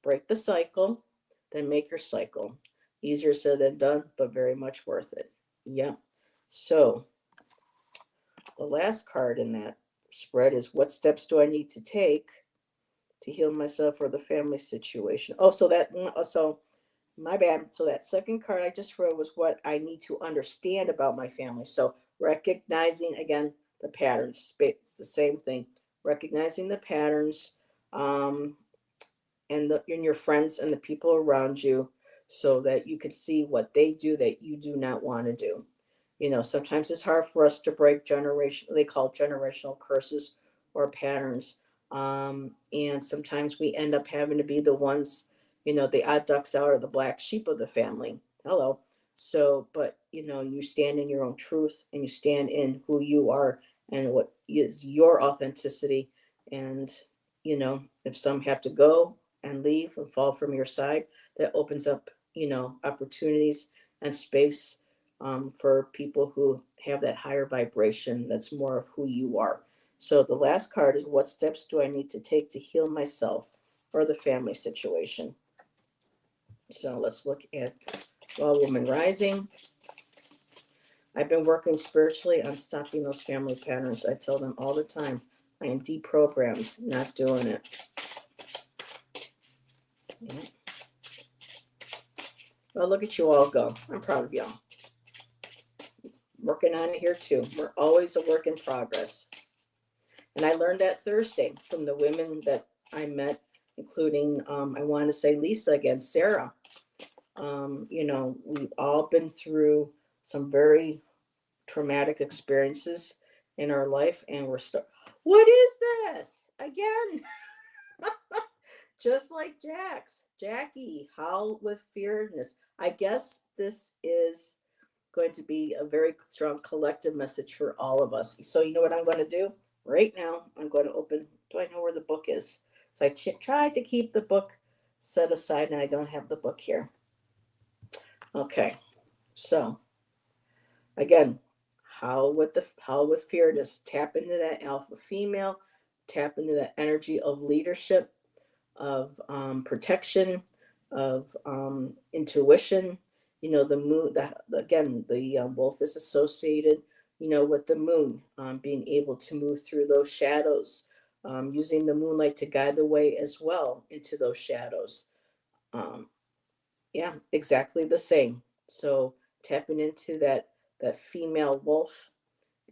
break the cycle, then make your cycle. Easier said than done, but very much worth it. Yep. So the last card in that spread is, what steps do I need to take to heal myself or the family situation? Oh, so my bad. So that second card I just wrote was what I need to understand about my family. So recognizing again the patterns. It's the same thing. Recognizing the patterns, um, and your friends and the people around you, so that you can see what they do that you do not want to do. Sometimes it's hard for us to break generation, they call generational curses or patterns. And sometimes we end up having to be the ones, the odd ducks out, or the black sheep of the family. Hello. So, but you stand in your own truth, and you stand in who you are and what is your authenticity. And if some have to go and leave and fall from your side, that opens up, opportunities and space, for people who have that higher vibration that's more of who you are. So the last card is, what steps do I need to take to heal myself or the family situation? So let's look at Law Woman Rising. I've been working spiritually on stopping those family patterns. I tell them all the time, I am deprogrammed, not doing it. Yeah. Well, look at you all go. I'm proud of y'all. Working on it here too. We're always a work in progress. And I learned that Thursday from the women that I met, including, I want to say Lisa again, Sarah. We've all been through some very traumatic experiences in our life, and we're still, what is this? Again, just like Jackie, howl with fearness. I guess this is going to be a very strong collective message for all of us. So, you know what I'm going to do right now? I'm going to open. Do I know where the book is? So I tried to keep the book set aside, and I don't have the book here. Okay, so again, howl with fearness. Tap into that alpha female. Tap into that energy of leadership, of protection, of intuition. The moon. Again, the wolf is associated, with the moon, being able to move through those shadows, using the moonlight to guide the way as well into those shadows. Um, yeah, exactly the same. So tapping into that female wolf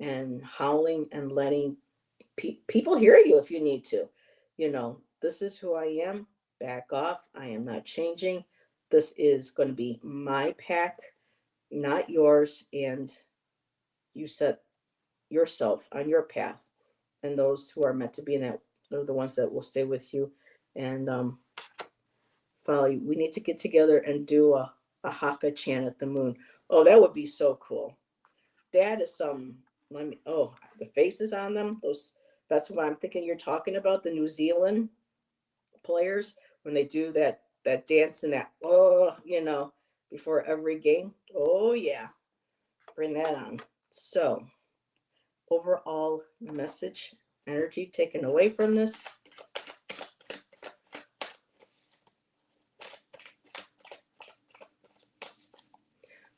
and howling and letting people hear you if you need to. This is who I am. Back off. I am not changing. This is going to be my pack, not yours. And you set yourself on your path. And those who are meant to be in that, they're the ones that will stay with you and follow you. We need to get together and do a Haka chant at the moon. Oh, that would be so cool. That is some, the faces on them, that's what I'm thinking you're talking about, the New Zealand players, when they do that dance and that, before every game. Oh yeah, bring that on. So, overall message, energy taken away from this.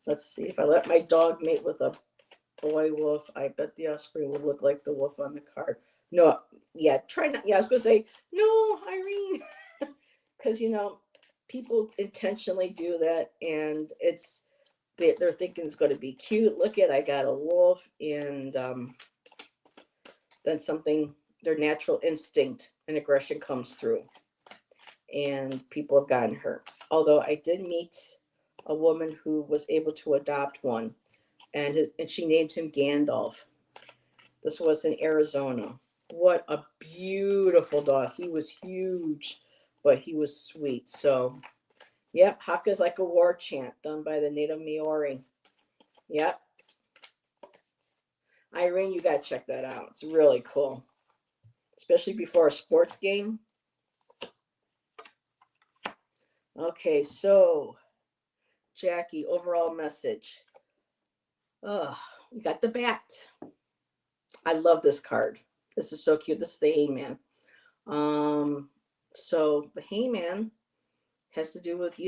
Let's see, if I let my dog mate with a boy wolf, I bet the offspring would look like the wolf on the card. No, yeah, try not. Yeah, I was going to say, no, Irene, because, people intentionally do that, and they're thinking it's going to be cute. Look at, I got a wolf, and then something, their natural instinct and aggression comes through, and people have gotten hurt. Although I did meet a woman who was able to adopt one, and she named him Gandalf. This was in Arizona. What a beautiful dog. He was huge, but he was sweet. So, yep, Haka is like a war chant done by the native Maori. Yep. Irene, you got to check that out. It's really cool, especially before a sports game. Okay, so Jackie, overall message. Oh, you got the bat. I love this card. This is so cute. This is the Hangman. So the Hangman has to do with,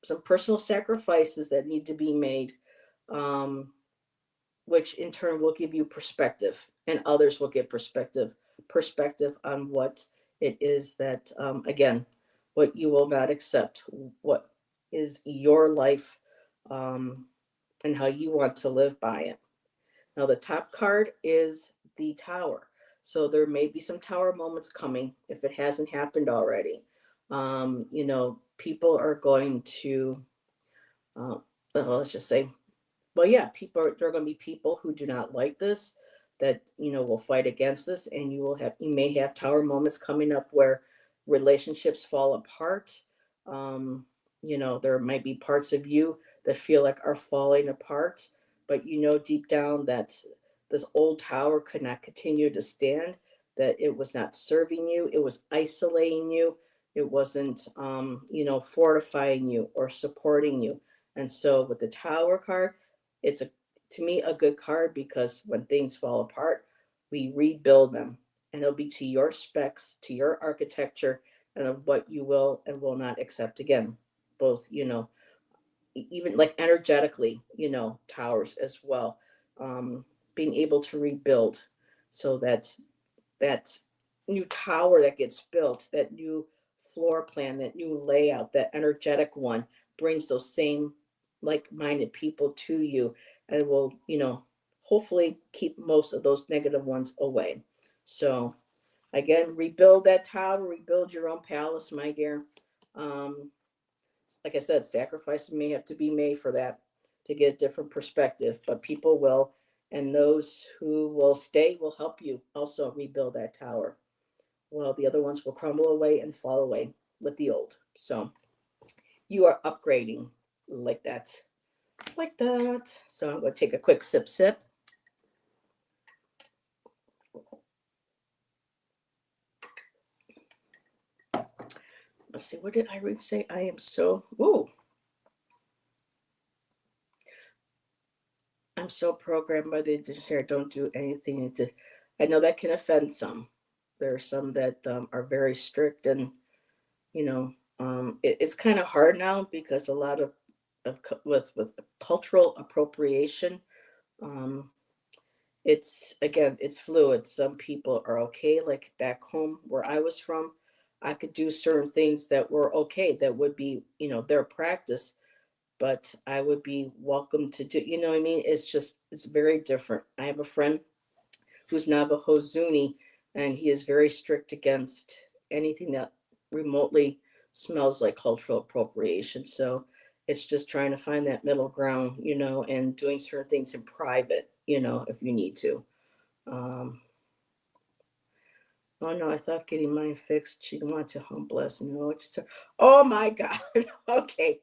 some personal sacrifices that need to be made, which in turn will give you perspective, and others will get perspective on what it is that, again, what you will not accept, what is your life, and how you want to live by it. Now, the top card is the Tower. So there may be some Tower moments coming if it hasn't happened already. People are going to, let's just say, well, yeah, there are going to be people who do not like this, that, will fight against this, and you may have Tower moments coming up where relationships fall apart. There might be parts of you that feel like are falling apart, but deep down that this old tower could not continue to stand, that it was not serving you, it was isolating you, it wasn't, fortifying you or supporting you. And so with the Tower card, it's to me a good card, because when things fall apart, we rebuild them, and it'll be to your specs, to your architecture, and of what you will and will not accept again. Both, even like energetically, towers as well. Being able to rebuild, so that new tower that gets built, that new floor plan, that new layout, that energetic one, brings those same like-minded people to you, and will, hopefully keep most of those negative ones away. So again, rebuild that tower, rebuild your own palace, my dear. Like I said, sacrifices may have to be made for that to get a different perspective, but people will, and those who will stay will help you also rebuild that tower. Well, the other ones will crumble away and fall away with the old. So you are upgrading like that, like that. So I'm going to take a quick sip. Let's see, what did Irene say? I am so, I'm so programmed by the dictionary. Don't do anything. I know that can offend some. There are some that are very strict, and you know, it's kind of hard now because a lot of with cultural appropriation. Um, it's again, it's fluid. Some people are okay. Like back home where I was from, I could do certain things that were okay. That would be, their practice, but I would be welcome to do, you know what I mean? It's very different. I have a friend who's Navajo Zuni, and he is very strict against anything that remotely smells like cultural appropriation. So it's just trying to find that middle ground, and doing certain things in private, if you need to. Um, oh no, I thought getting mine fixed. She didn't want to humble us. No, oh my God. Okay,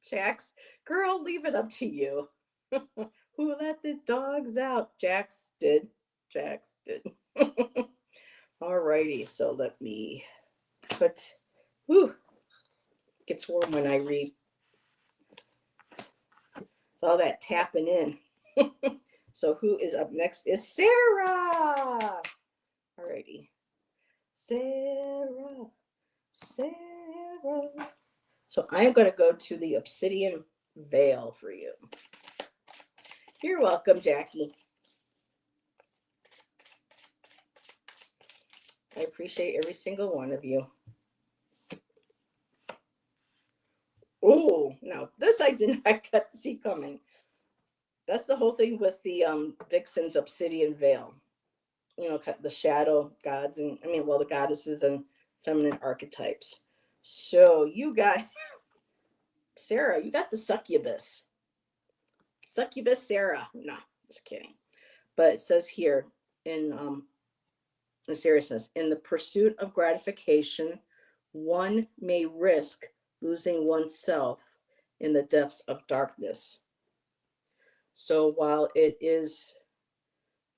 Jax, girl, leave it up to you. Who let the dogs out? Jax did. Jax did. Alrighty, so let me put. Whew, gets warm when I read. All that tapping in. So who is up next is Sarah. Alrighty, Sarah. So I am going to go to the obsidian veil for you. You're welcome, Jackie. I appreciate every single one of you. Oh, no, this I did not get to see coming. That's the whole thing with the Vixen's obsidian veil. The shadow gods and the goddesses and feminine archetypes. So you got Sarah, you got the succubus. Succubus Sarah. No, just kidding. But it says here in the seriousness, in the pursuit of gratification, one may risk losing oneself in the depths of darkness. So while it is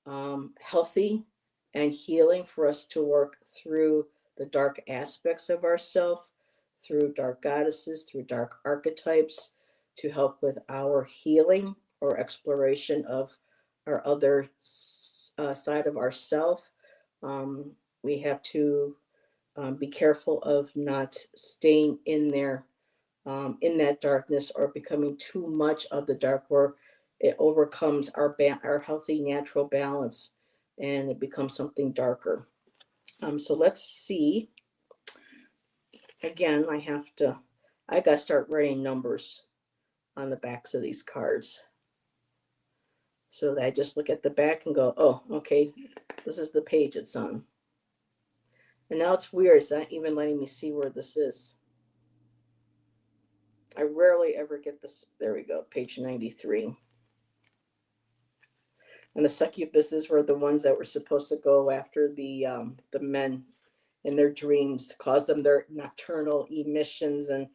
healthy and healing for us to work through the dark aspects of ourself, through dark goddesses, through dark archetypes, to help with our healing or exploration of our other side of ourself. We have to be careful of not staying in there, in that darkness, or becoming too much of the dark, where it overcomes our healthy natural balance, and it becomes something darker. So let's see. Again, I got to start writing numbers on the backs of these cards, so that I just look at the back and go, oh, okay, this is the page it's on. And now it's weird, it's not even letting me see where this is. I rarely ever get this. There we go, page 93. And the succubuses were the ones that were supposed to go after the men in their dreams, cause them their nocturnal emissions, and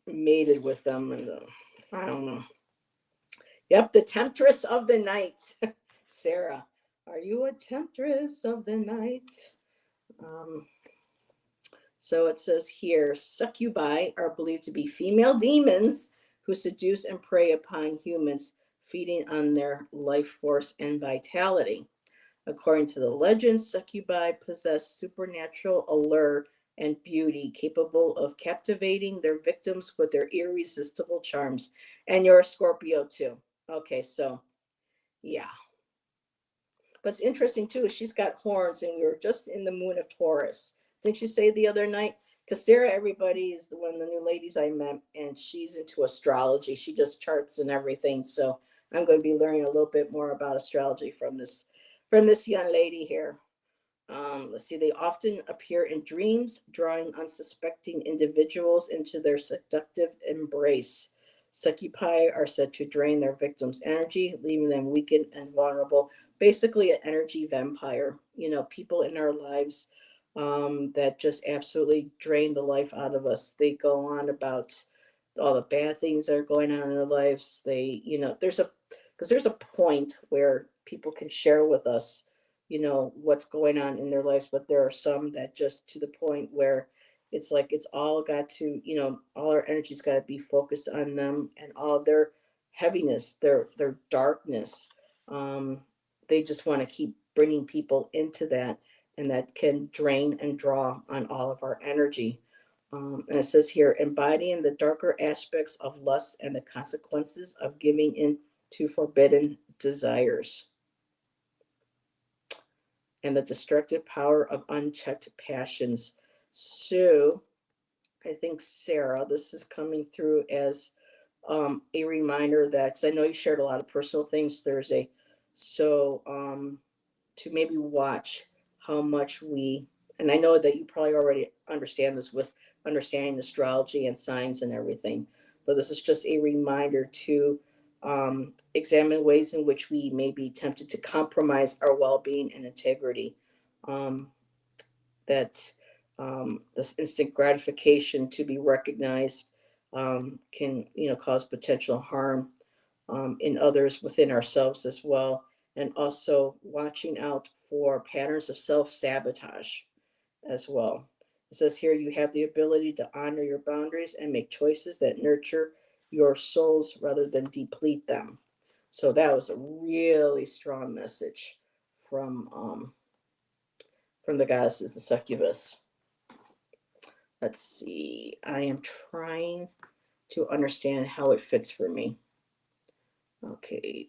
mated with them, and I don't know. Yep, the temptress of the night. Sarah, are you a temptress of the night? So it says here, succubi are believed to be female demons who seduce and prey upon humans, feeding on their life force and vitality. According to the legends, succubi possess supernatural allure and beauty, capable of captivating their victims with their irresistible charms. And you're a Scorpio too. Okay, so yeah. But it's interesting too, she's got horns, and we were just in the moon of Taurus. Didn't you say the other night? Because Sarah, everybody, is one of the new ladies I met, and she's into astrology. She does charts and everything. So I'm going to be learning a little bit more about astrology from this young lady here. Let's see, they often appear in dreams, drawing unsuspecting individuals into their seductive embrace. Succubi are said to drain their victims' energy, leaving them weakened and vulnerable. Basically, an energy vampire. People in our lives that just absolutely drain the life out of us. They go on about all the bad things that are going on in their lives. There's a point where people can share with us what's going on in their lives, but there are some that just to the point where it's like it's all got to all our energy's got to be focused on them and all their heaviness, their darkness. um they just want to keep bringing people into that, and that can drain and draw on all of our energy. And it says here, embodying the darker aspects of lust and the consequences of giving in to forbidden desires, and the destructive power of unchecked passions. So, I think, Sarah, this is coming through as a reminder that, because I know you shared a lot of personal things Thursday, so to maybe watch how much and I know that you probably already understand this with understanding astrology and signs and everything, but this is just a reminder to examine ways in which we may be tempted to compromise our well being and integrity. Um, that this instant gratification to be recognized can cause potential harm in others, within ourselves as well, and also watching out for patterns of self-sabotage as well. It says here, you have the ability to honor your boundaries and make choices that nurture your souls rather than deplete them. So that was a really strong message from the goddesses, the succubus. Let's see. I am trying to understand how it fits for me. Okay.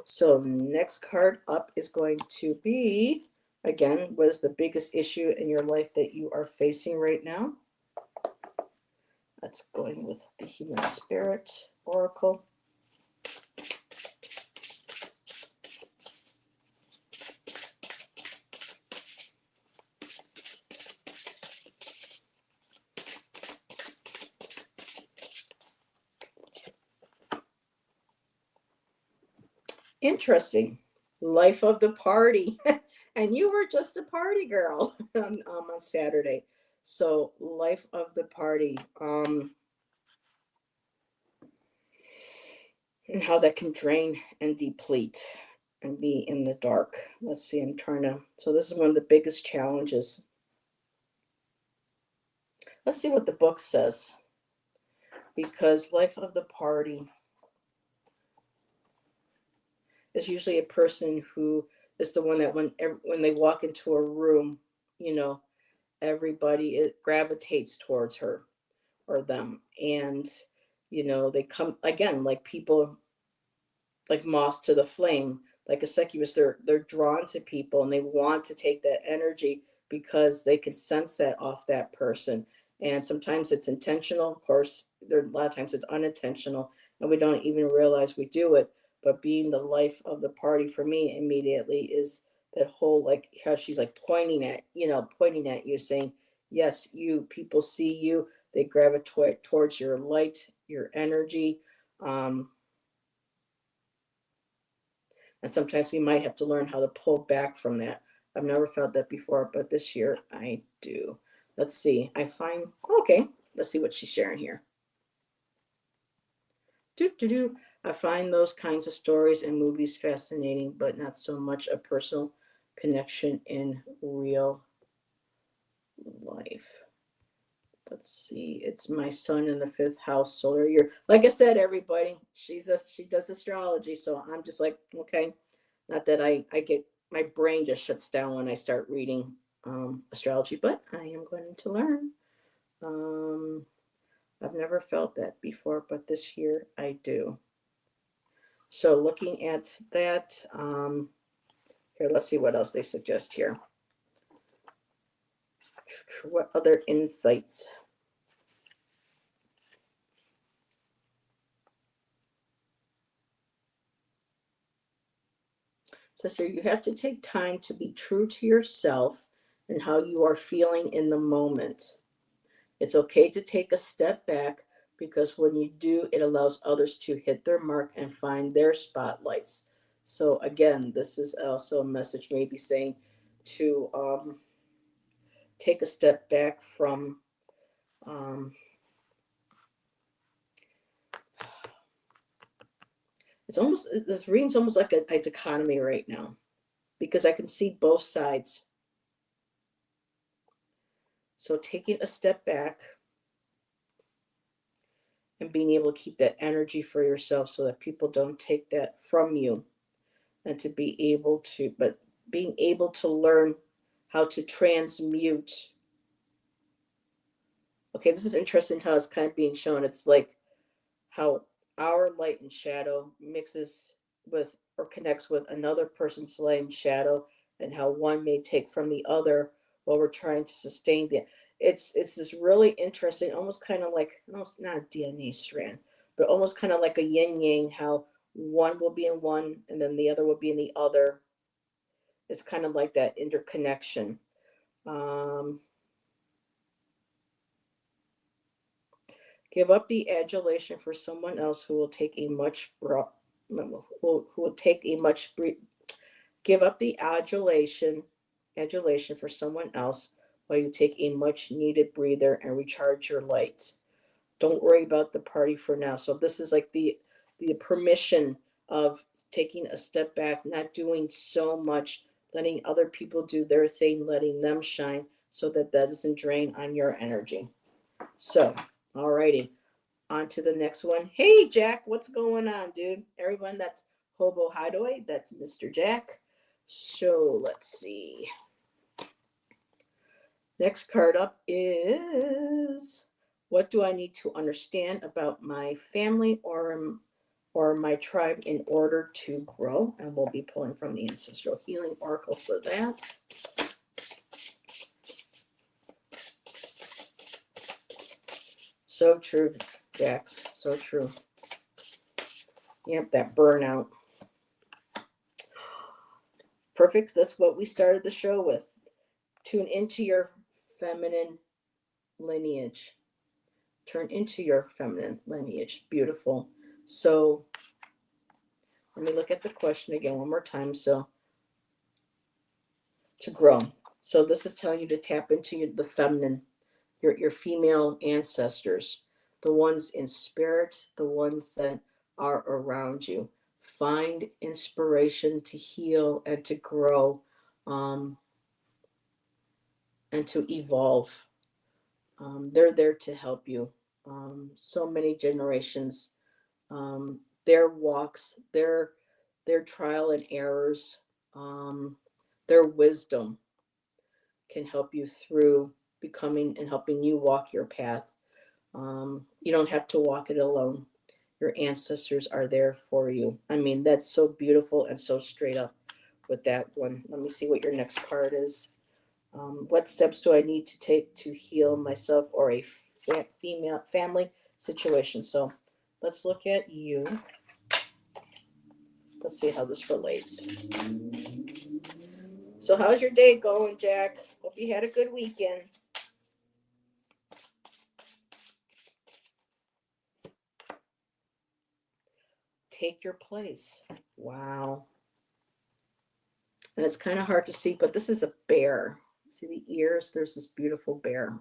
So next card up is going to be, again, what is the biggest issue in your life that you are facing right now? That's going with the Human Spirit Oracle. Interesting. Life of the party. And you were just a party girl on Saturday. So, life of the party. And how that can drain and deplete and be in the dark. Let's see, I'm trying to. So, this is one of the biggest challenges. Let's see what the book says. Because life of the party is usually a person who is the one that when they walk into a room, you know, everybody gravitates towards her or them, and they come again like people, like moths to the flame, like a succubus. They're drawn to people and they want to take that energy because they can sense that off that person. And sometimes it's intentional, of course. There a lot of times it's unintentional, and we don't even realize we do it. But being the life of the party for me immediately is that whole, like how she's like pointing at you, saying, yes, you people see you, they gravitate towards your light, your energy. um, and sometimes we might have to learn how to pull back from that. I've never felt that before, but this year I do. Let's see. Okay, let's see what she's sharing here. I find those kinds of stories and movies fascinating, but not so much a personal connection in real life. Let's see. It's my son in the fifth house, solar year. Like I said, everybody, she does astrology, so I'm just like, okay. Not that I get, my brain just shuts down when I start reading astrology, but I am going to learn. Um, I've never felt that before, but this year I do. So looking at that, here, let's see what else they suggest here. What other insights? says here, you have to take time to be true to yourself and how you are feeling in the moment. It's okay to take a step back because when you do, it allows others to hit their mark and find their spotlights. So, again, this is also a message maybe saying to take a step back from. Um, it's almost, this reading's almost like a dichotomy right now because I can see both sides. So, taking a step back and being able to keep that energy for yourself so that people don't take that from you, and to be able to, but being able to learn how to transmute. Okay, this is interesting how it's kind of being shown. It's like how our light and shadow mixes with or connects with another person's light and shadow, and how one may take from the other while we're trying to sustain the. It's this really interesting, almost kind of like, no, it's not a DNA strand, but almost kind of like a yin yang. How one will be in one, and then the other will be in the other. It's kind of like that interconnection. Um, Give up the adulation for someone else who will take a much who will take a much give up the adulation for someone else while you take a much needed breather and recharge your light. Don't worry about the party for now. So this is like the permission of taking a step back, not doing so much, letting other people do their thing, letting them shine so that that doesn't drain on your energy. So, alrighty, on to the next one. Hey, Jack, what's going on, dude? Everyone, that's Hobo Hideaway. That's Mr. Jack. So, let's see. Next card up is, what do I need to understand about my family or my tribe in order to grow? And we'll be pulling from the Ancestral Healing Oracle for that. So true, Jax. So true. Yep, that burnout. Perfect. That's what we started the show with. Tune into your feminine lineage. Turn into your feminine lineage. Beautiful. So let me look at the question again one more time. So, to grow. So this is telling you to tap into the feminine, your female ancestors, the ones in spirit, the ones that are around you. Find inspiration to heal and to grow, um, and to evolve. They're there to help you. So many generations, their walks, their trial and errors, um, their wisdom can help you through becoming and helping you walk your path. You don't have to walk it alone. Your ancestors are there for you. I mean, that's so beautiful and so straight up with that one. Let me see what your next card is. What steps do I need to take to heal myself or a female family situation? So let's look at you. Let's see how this relates. So, how's your day going, Jack? Hope you had a good weekend. Take your place. Wow. And it's kind of hard to see, but this is a bear. See the ears? There's this beautiful bear.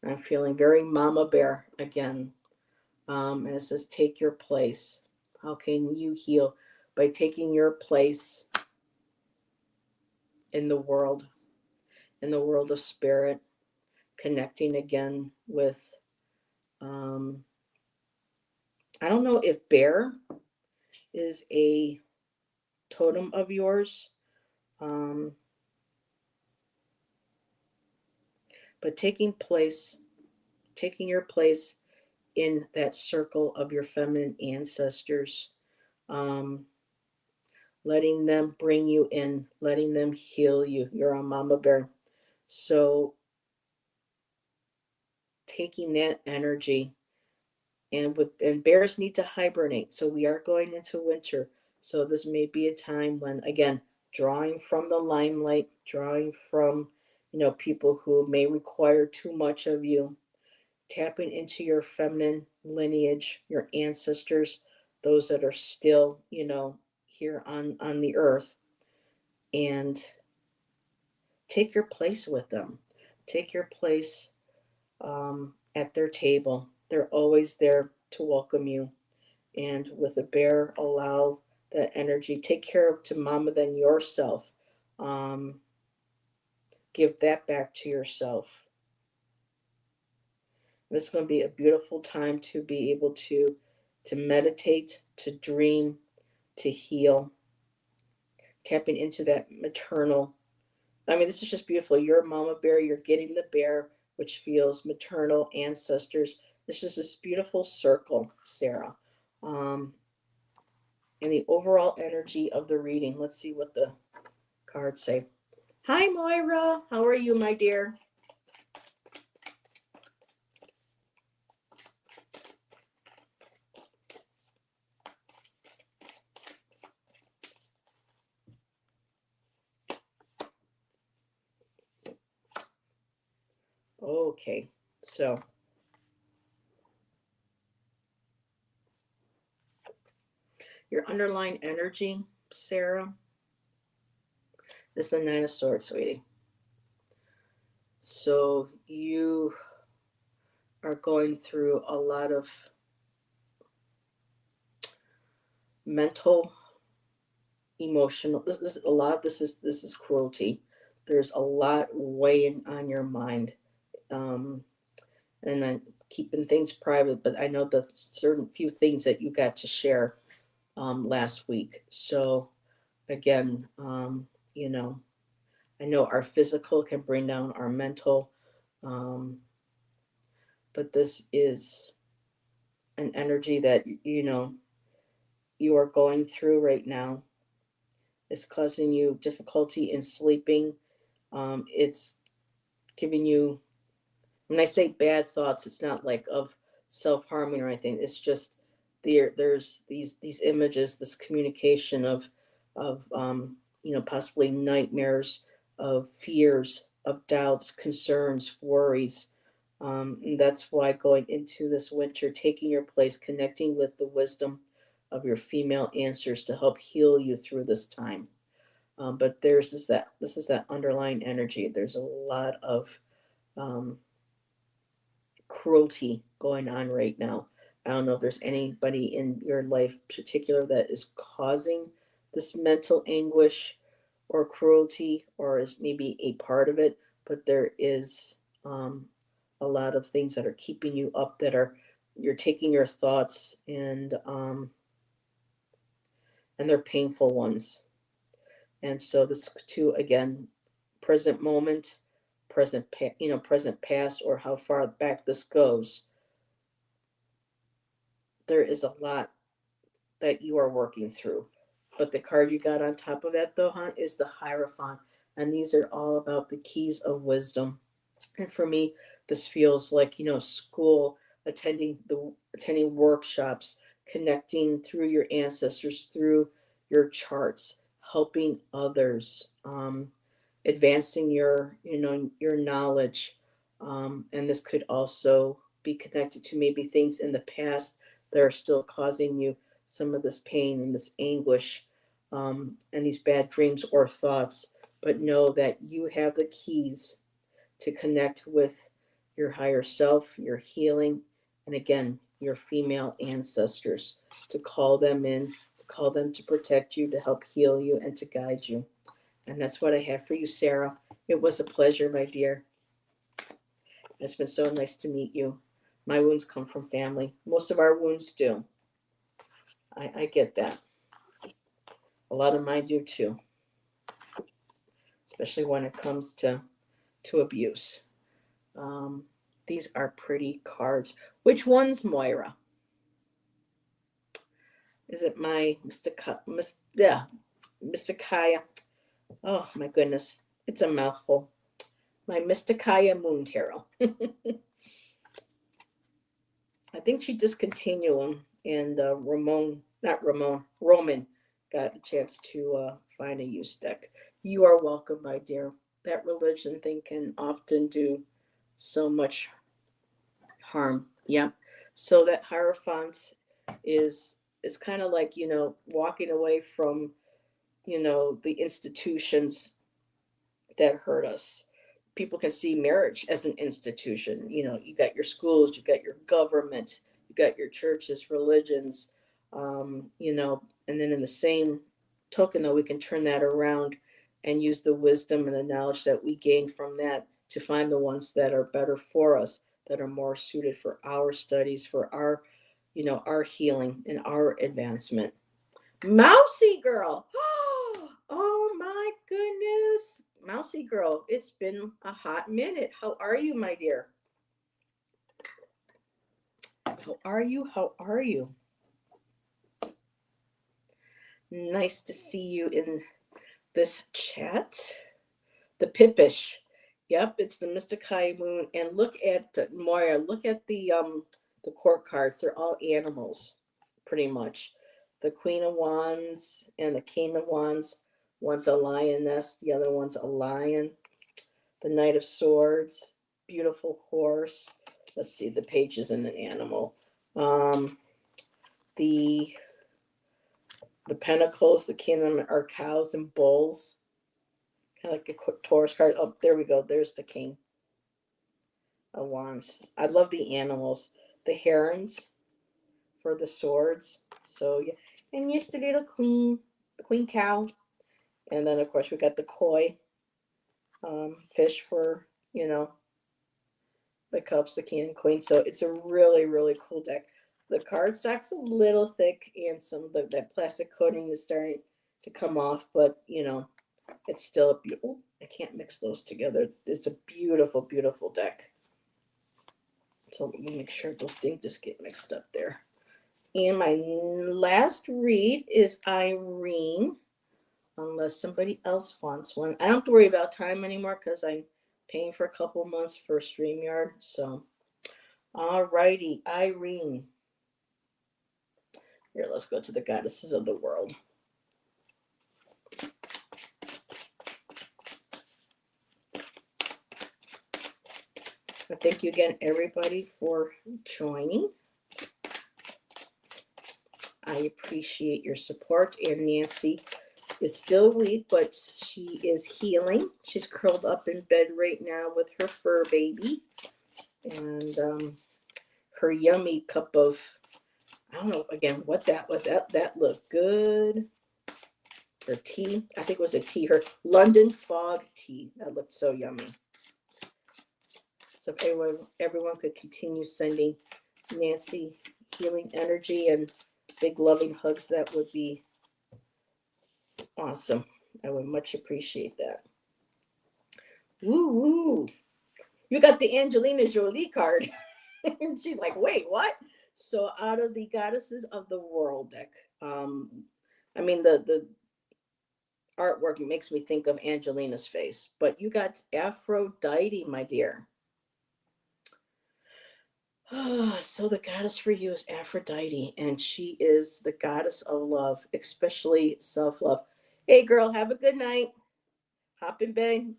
I'm feeling very mama bear again. And it says, take your place. How can you heal? By taking your place in in the world of spirit, connecting again with, um, I don't know if bear is a totem of yours, um, but taking your place in that circle of your feminine ancestors, um, letting them bring you in, letting them heal you. You're a mama bear. So taking that energy, and bears need to hibernate. So we are going into winter. So this may be a time when, again, drawing from the limelight, drawing from, people who may require too much of you, tapping into your feminine lineage, your ancestors, those that are still, here on the earth, and take your place with them. Take your place at their table. They're always there to welcome you. And with a bear, allow that energy. Take care of to mama than yourself. Um, give that back to yourself. This is going to be a beautiful time to be able to meditate, to dream, to heal, tapping into that maternal. I mean, this is just beautiful. You're a mama bear. You're getting the bear, which feels maternal ancestors. This is this beautiful circle, Sarah. Um, and the overall energy of the reading. Let's see what the cards say. Hi, Moira. How are you, my dear? Okay, so your underlying energy, Sarah, is the Nine of Swords, sweetie. So you are going through a lot of mental, emotional. This is a lot. This is cruelty. There's a lot weighing on your mind, um, and I'm keeping things private. But I know the certain few things that you got to share last week. So again, I know our physical can bring down our mental, um, but this is an energy that you are going through right now. It's causing you difficulty in sleeping. It's giving you, when I say bad thoughts, it's not like of self-harming or anything. It's just there's these images, this communication of possibly nightmares, of fears, of doubts, concerns, worries. And that's why going into this winter, taking your place, connecting with the wisdom of your female answers to help heal you through this time. But this is that underlying energy. There's a lot of um, cruelty going on right now. I don't know if there's anybody in your life particular that is causing this mental anguish or cruelty, or is maybe a part of it, but there is a lot of things that are keeping you up, that are, you're taking your thoughts and they're painful ones. And so this too, again, present moment, present past, or how far back this goes, there is a lot that you are working through. But the card you got on top of that, though, huh, is the Hierophant. And these are all about the keys of wisdom. And for me, this feels like, school, attending workshops, connecting through your ancestors, through your charts, helping others, advancing your knowledge. And this could also be connected to maybe things in the past that are still causing you some of this pain and this anguish, and these bad dreams or thoughts. But know that you have the keys to connect with your higher self, your healing, and again, your female ancestors, to call them in, to call them to protect you, to help heal you, and to guide you. And that's what I have for you, Sarah. It was a pleasure, my dear. It's been so nice to meet you. My wounds come from family. Most of our wounds do. I get that. A lot of mine do too, especially when it comes to abuse. Um, these are pretty cards. Which one's Moira? Is it my Mysticaya? Oh my goodness, it's a mouthful. My Mysticaya Moon Tarot. I think she discontinued them, and Roman got a chance to find a used deck. You are welcome, my dear. That religion thing can often do so much harm. Yep. So that Hierophant is it's kind of like, walking away from, the institutions that hurt us. People can see marriage as an institution. You got your schools, you got your government, you got your churches, religions, and then in the same token, though, we can turn that around and use the wisdom and the knowledge that we gain from that to find the ones that are better for us, that are more suited for our studies, for our healing and our advancement. Mousy girl. Oh my goodness. Mousy girl, it's been a hot minute. How are you, my dear? How are you? How are you? Nice to see you in this chat. The Pippish. Yep, it's the Mystic High Moon. And look at Moira, look at the court cards. They're all animals, pretty much. The Queen of Wands and the King of Wands. One's a lioness, the other one's a lion. The Knight of Swords, beautiful horse. Let's see, the pages in an animal. The Pentacles, the Kingdom are cows and bulls. Kind of like a Taurus card. Oh, there we go. There's the King of Wands. I love the animals. The herons for the swords. So yeah, and just the little queen, the queen cow, and then of course we got the koi fish for the cups, the king and queen. So it's a really really cool deck. The cardstock's a little thick, and some of that plastic coating is starting to come off, but it's still a beautiful. I can't mix those together. It's a beautiful, beautiful deck. So let me make sure those things just get mixed up there. And my last read is Irene, unless somebody else wants one. I don't have to worry about time anymore because I'm paying for a couple months for StreamYard. So, all righty, Irene. Here, let's go to the goddesses of the world. But thank you again, everybody, for joining. I appreciate your support. And Nancy is still weak, but she is healing. She's curled up in bed right now with her fur baby. And her yummy cup of, I don't know, again, what that was. That looked good. Her tea, I think it was a tea. Her London Fog tea. That looked so yummy. So if everyone could continue sending Nancy healing energy and big loving hugs, that would be awesome. I would much appreciate that. Woo woo. You got the Angelina Jolie card. She's like, wait, what? So out of the goddesses of the world deck, I mean the artwork makes me think of Angelina's face, but you got Aphrodite, my dear. So the goddess for you is Aphrodite, and she is the goddess of love, especially self-love. Hey girl, have a good night. Hop in bed.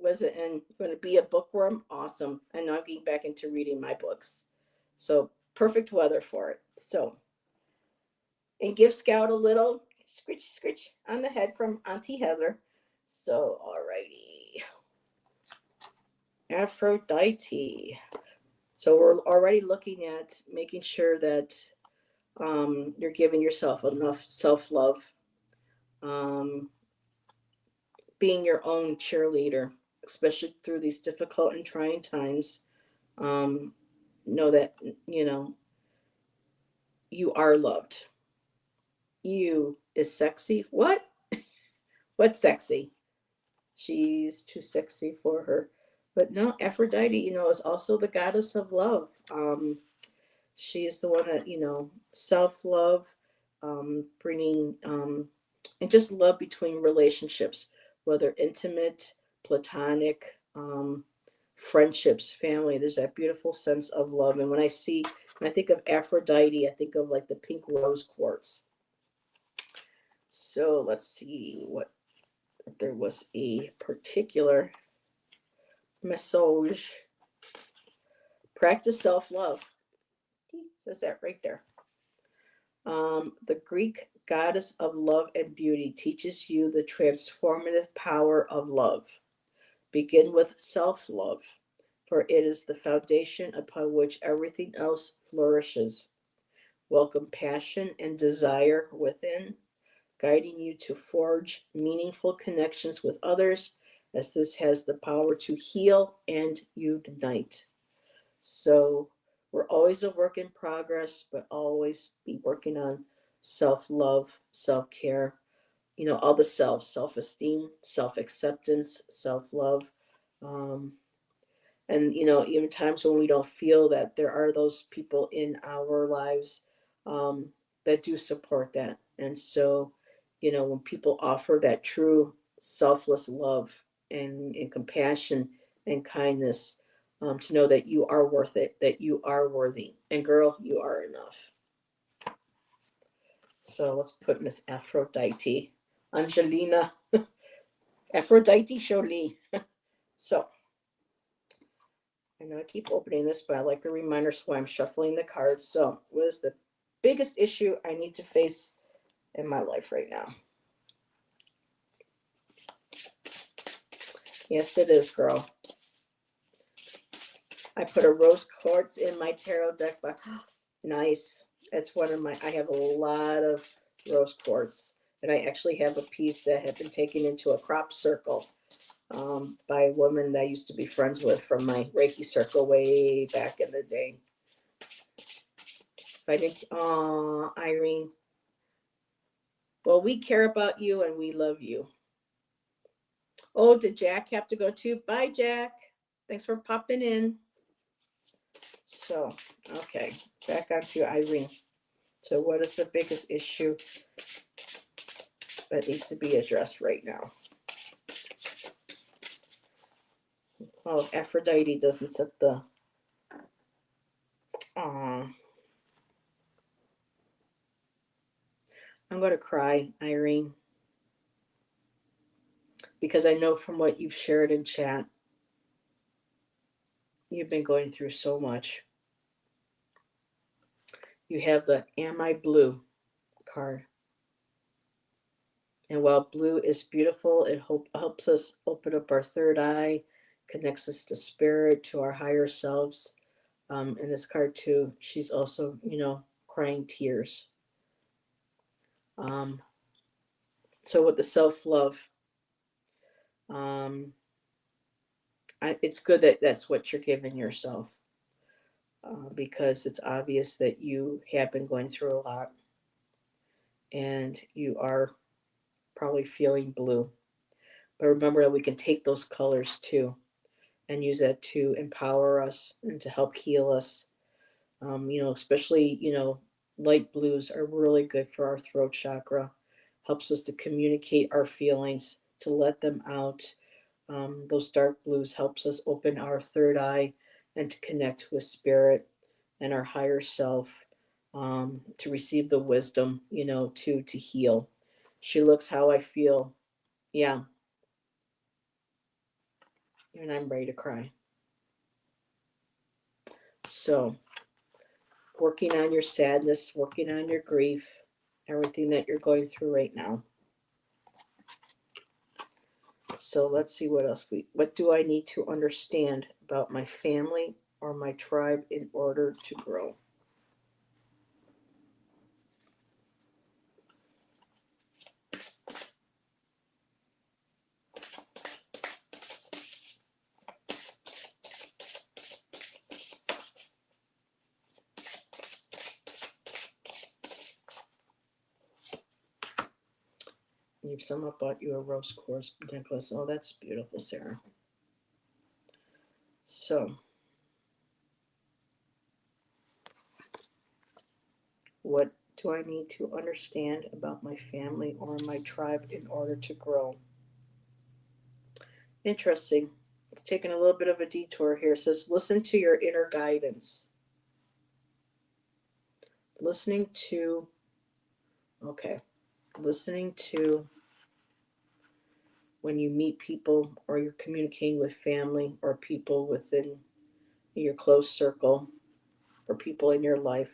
Was it and going to be a bookworm? Awesome. And now I'm getting back into reading my books. So perfect weather for it. So, and give Scout a little scritch scritch on the head from Auntie Heather. So, alrighty. Aphrodite. So we're already looking at making sure that you're giving yourself enough self-love, being your own cheerleader, especially through these difficult and trying times. Know that, you are loved. You is sexy. What? What's sexy? She's too sexy for her. But no, Aphrodite, is also the goddess of love. She is the one that, self-love, bringing, and just love between relationships, whether intimate, platonic, friendships, family. There's that beautiful sense of love. And when I think of Aphrodite, I think of like the pink rose quartz. So let's see what there was a particular message. Practice self-love. Says that right there. The Greek goddess of love and beauty teaches you the transformative power of love. Begin with self love, for it is the foundation upon which everything else flourishes. Welcome passion and desire within, guiding you to forge meaningful connections with others, as this has the power to heal and unite. So we're always a work in progress, but always be working on self love, self care, all the self esteem, self acceptance, self love. Um, and, even times when we don't feel that, there are those people in our lives um, that do support that. And so, when people offer that true selfless love and compassion and kindness, to know that you are worth it, that you are worthy. And girl, you are enough. So let's put Miss Aphrodite, Angelina, Aphrodite Jolie. So I know I keep opening this, but I like a reminder, so I'm shuffling the cards. So, what is the biggest issue I need to face in my life right now? Yes, it is, girl. I put a rose quartz in my tarot deck, but nice. That's one of my. I have a lot of rose quartz, and I actually have a piece that had been taken into a crop circle by a woman that I used to be friends with from my Reiki circle way back in the day. If I didn't, Irene. Well, we care about you and we love you. Oh, did Jack have to go too? Bye, Jack. Thanks for popping in. So, okay, back onto Irene. So, what is the biggest issue that needs to be addressed right now? Well, Aphrodite doesn't set the. Aw. I'm going to cry, Irene, because I know from what you've shared in chat, you've been going through so much. You have the Am I Blue card. And while blue is beautiful, it helps us open up our third eye, connects us to spirit, to our higher selves. In this card, too, she's also, crying tears. Um, so, with the self love, um, it's good that that's what you're giving yourself because it's obvious that you have been going through a lot and you are probably feeling blue. But remember that we can take those colors too and use that to empower us and to help heal us. Especially, light blues are really good for our throat chakra. Helps us to communicate our feelings, to let them out. Those dark blues helps us open our third eye and to connect with spirit and our higher self, to receive the wisdom, to heal. She looks how I feel. Yeah, and I'm ready to cry. So, working on your sadness, working on your grief, everything that you're going through right now. So let's see what do I need to understand about my family or my tribe in order to grow? You've somehow bought you a rose quartz necklace. Oh, that's beautiful, Sarah. So, what do I need to understand about my family or my tribe in order to grow? Interesting. It's taking a little bit of a detour here. It says, listen to your inner guidance. Listening to, okay. listening to when you meet people or you're communicating with family or people within your close circle or people in your life,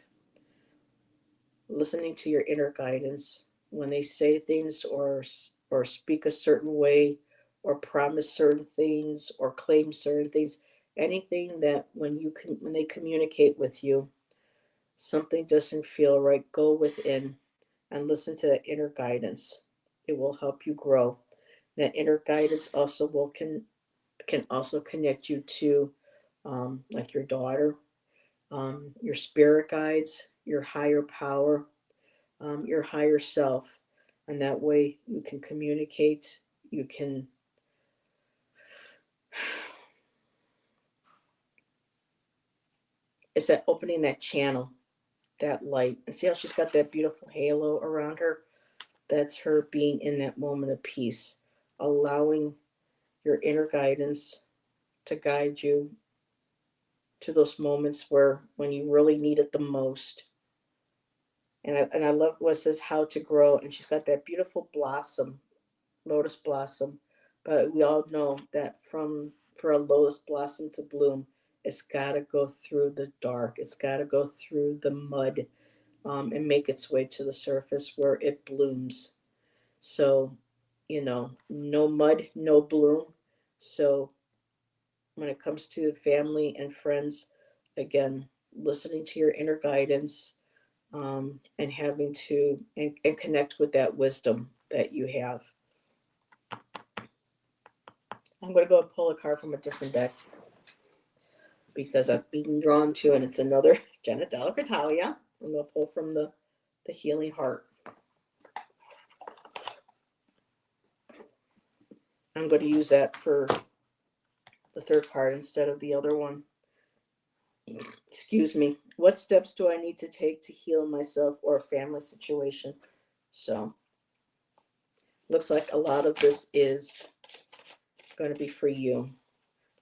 listening to your inner guidance when they say things or speak a certain way or promise certain things or claim certain things, anything that when they communicate with you, something doesn't feel right, go within and listen to that inner guidance. It will help you grow. That inner guidance also can also connect you to like your daughter, your spirit guides, your higher power, your higher self, and that way you can communicate. You can it's that opening that channel, that light, and see how she's got that beautiful halo around her. That's her being in that moment of peace, allowing your inner guidance to guide you to those moments where when you really need it the most. And I love what it says how to grow, and she's got that beautiful blossom, lotus blossom. But we all know that for a lotus blossom to bloom, it's got to go through the dark. It's got to go through the mud, and make its way to the surface where it blooms. So, no mud, no bloom. So when it comes to family and friends, again, listening to your inner guidance, and having to and connect with that wisdom that you have. I'm going to go and pull a card from a different deck because I've been drawn to, and it's another Jenna Delicatalia. I'm going to pull from the Healing Heart. I'm going to use that for the third card instead of the other one. Excuse me. What steps do I need to take to heal myself or a family situation? So, looks like a lot of this is going to be for you.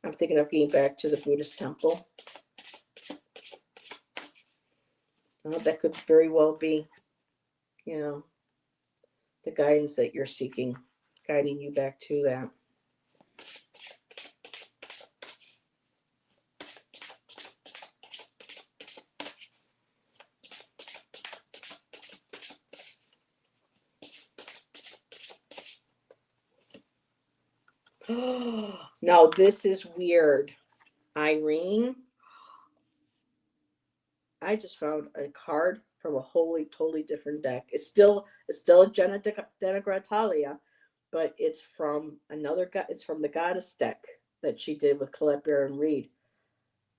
I'm thinking of getting back to the Buddhist temple. That could very well be, the guidance that you're seeking, guiding you back to that. Now this is weird. Irene, I just found a card from a totally different deck. It's still a Jenna Denegratalia, but it's from it's from the Goddess deck that she did with Colette Baron Reed.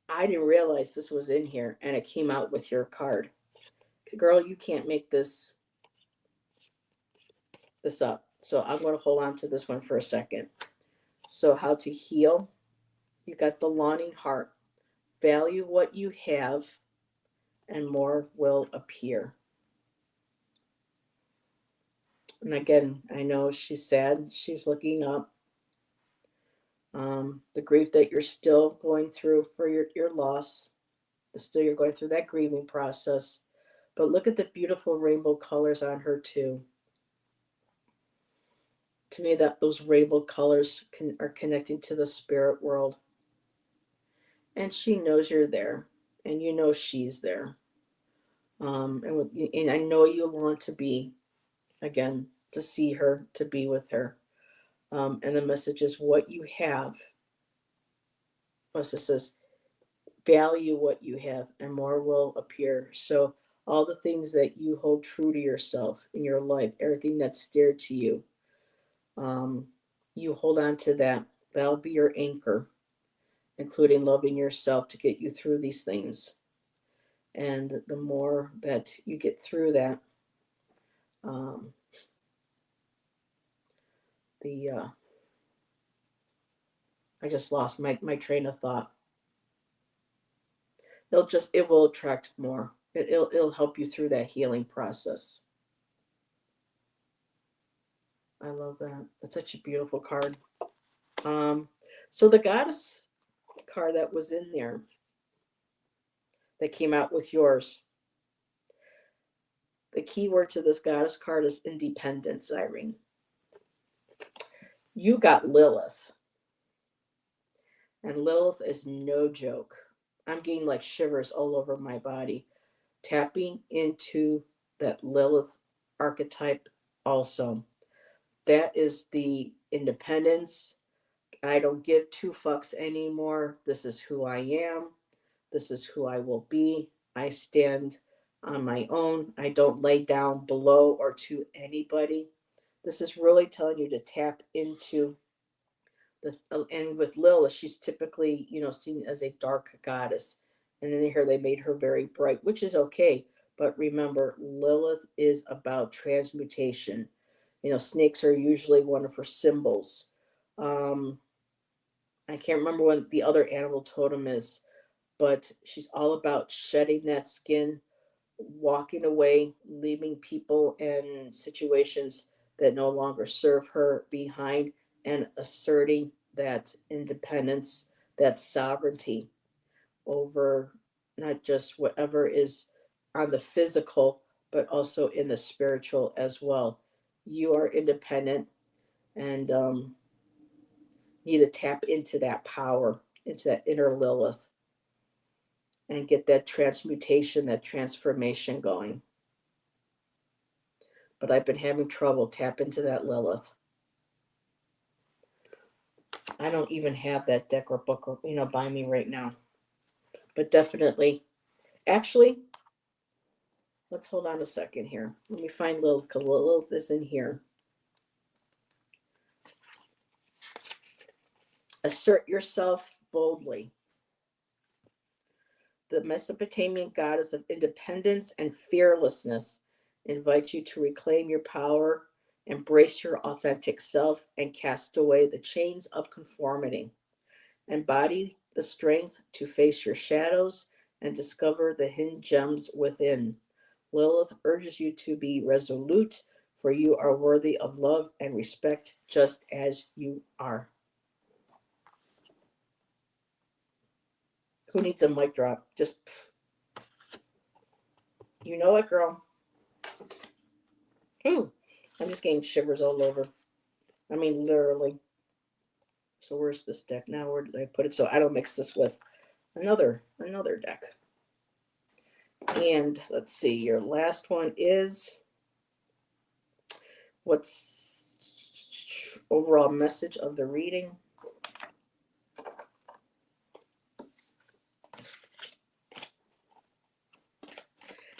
I didn't realize this was in here, and it came out with your card. Girl, you can't make this up. So I'm going to hold on to this one for a second. So how to heal. You got the longing heart. Value what you have, and more will appear. And again, I know she's sad. She's looking up. The grief that you're still going through for your loss. Still, you're going through that grieving process. But look at the beautiful rainbow colors on her too. To me, that those rainbow colors are connecting to the spirit world. And she knows you're there, and you know she's there. And I know you want to be, again, to see her, to be with her. And the message is what you have. Plus, it says, value what you have, and more will appear. So, all the things that you hold true to yourself in your life, everything that's dear to you, you hold on to that. That'll be your anchor, including loving yourself to get you through these things. And the more that you get through that, um, I just lost my train of thought. It will attract more. It'll help you through that healing process. I love that. That's such a beautiful card. So the goddess card that was in there that came out with yours, The key word to this goddess card is independence, Irene. You got Lilith, and Lilith is no joke. I'm getting like shivers all over my body, tapping into that Lilith archetype also. That is the independence. I don't give two fucks anymore. This is who I am. This is who I will be. I stand on my own. I don't lay down below or to anybody. This is really telling you to tap into the, and with Lilith, she's typically, seen as a dark goddess. And then here they made her very bright, which is okay. But remember, Lilith is about transmutation. Snakes are usually one of her symbols. Um, I can't remember what the other animal totem is, but she's all about shedding that skin, walking away, leaving people and situations that no longer serve her behind, and asserting that independence, that sovereignty over not just whatever is on the physical, but also in the spiritual as well. You are independent and need to tap into that power, into that inner Lilith, and get that transmutation, that transformation going. But I've been having trouble. Tap into that Lilith. I don't even have that deck or book, by me right now. But definitely, actually, let's hold on a second here. Let me find Lilith, because Lilith is in here. Assert yourself boldly. The Mesopotamian goddess of independence and fearlessness invites you to reclaim your power, embrace your authentic self, and cast away the chains of conformity. Embody the strength to face your shadows and discover the hidden gems within. Lilith urges you to be resolute, for you are worthy of love and respect just as you are. Who needs a mic drop? Just, you know it, girl. Ooh, I'm just getting shivers all over. I mean, literally. So where's this deck now? Where did I put it? So I don't mix this with another deck. And let's see, your last one is, what's overall message of the reading?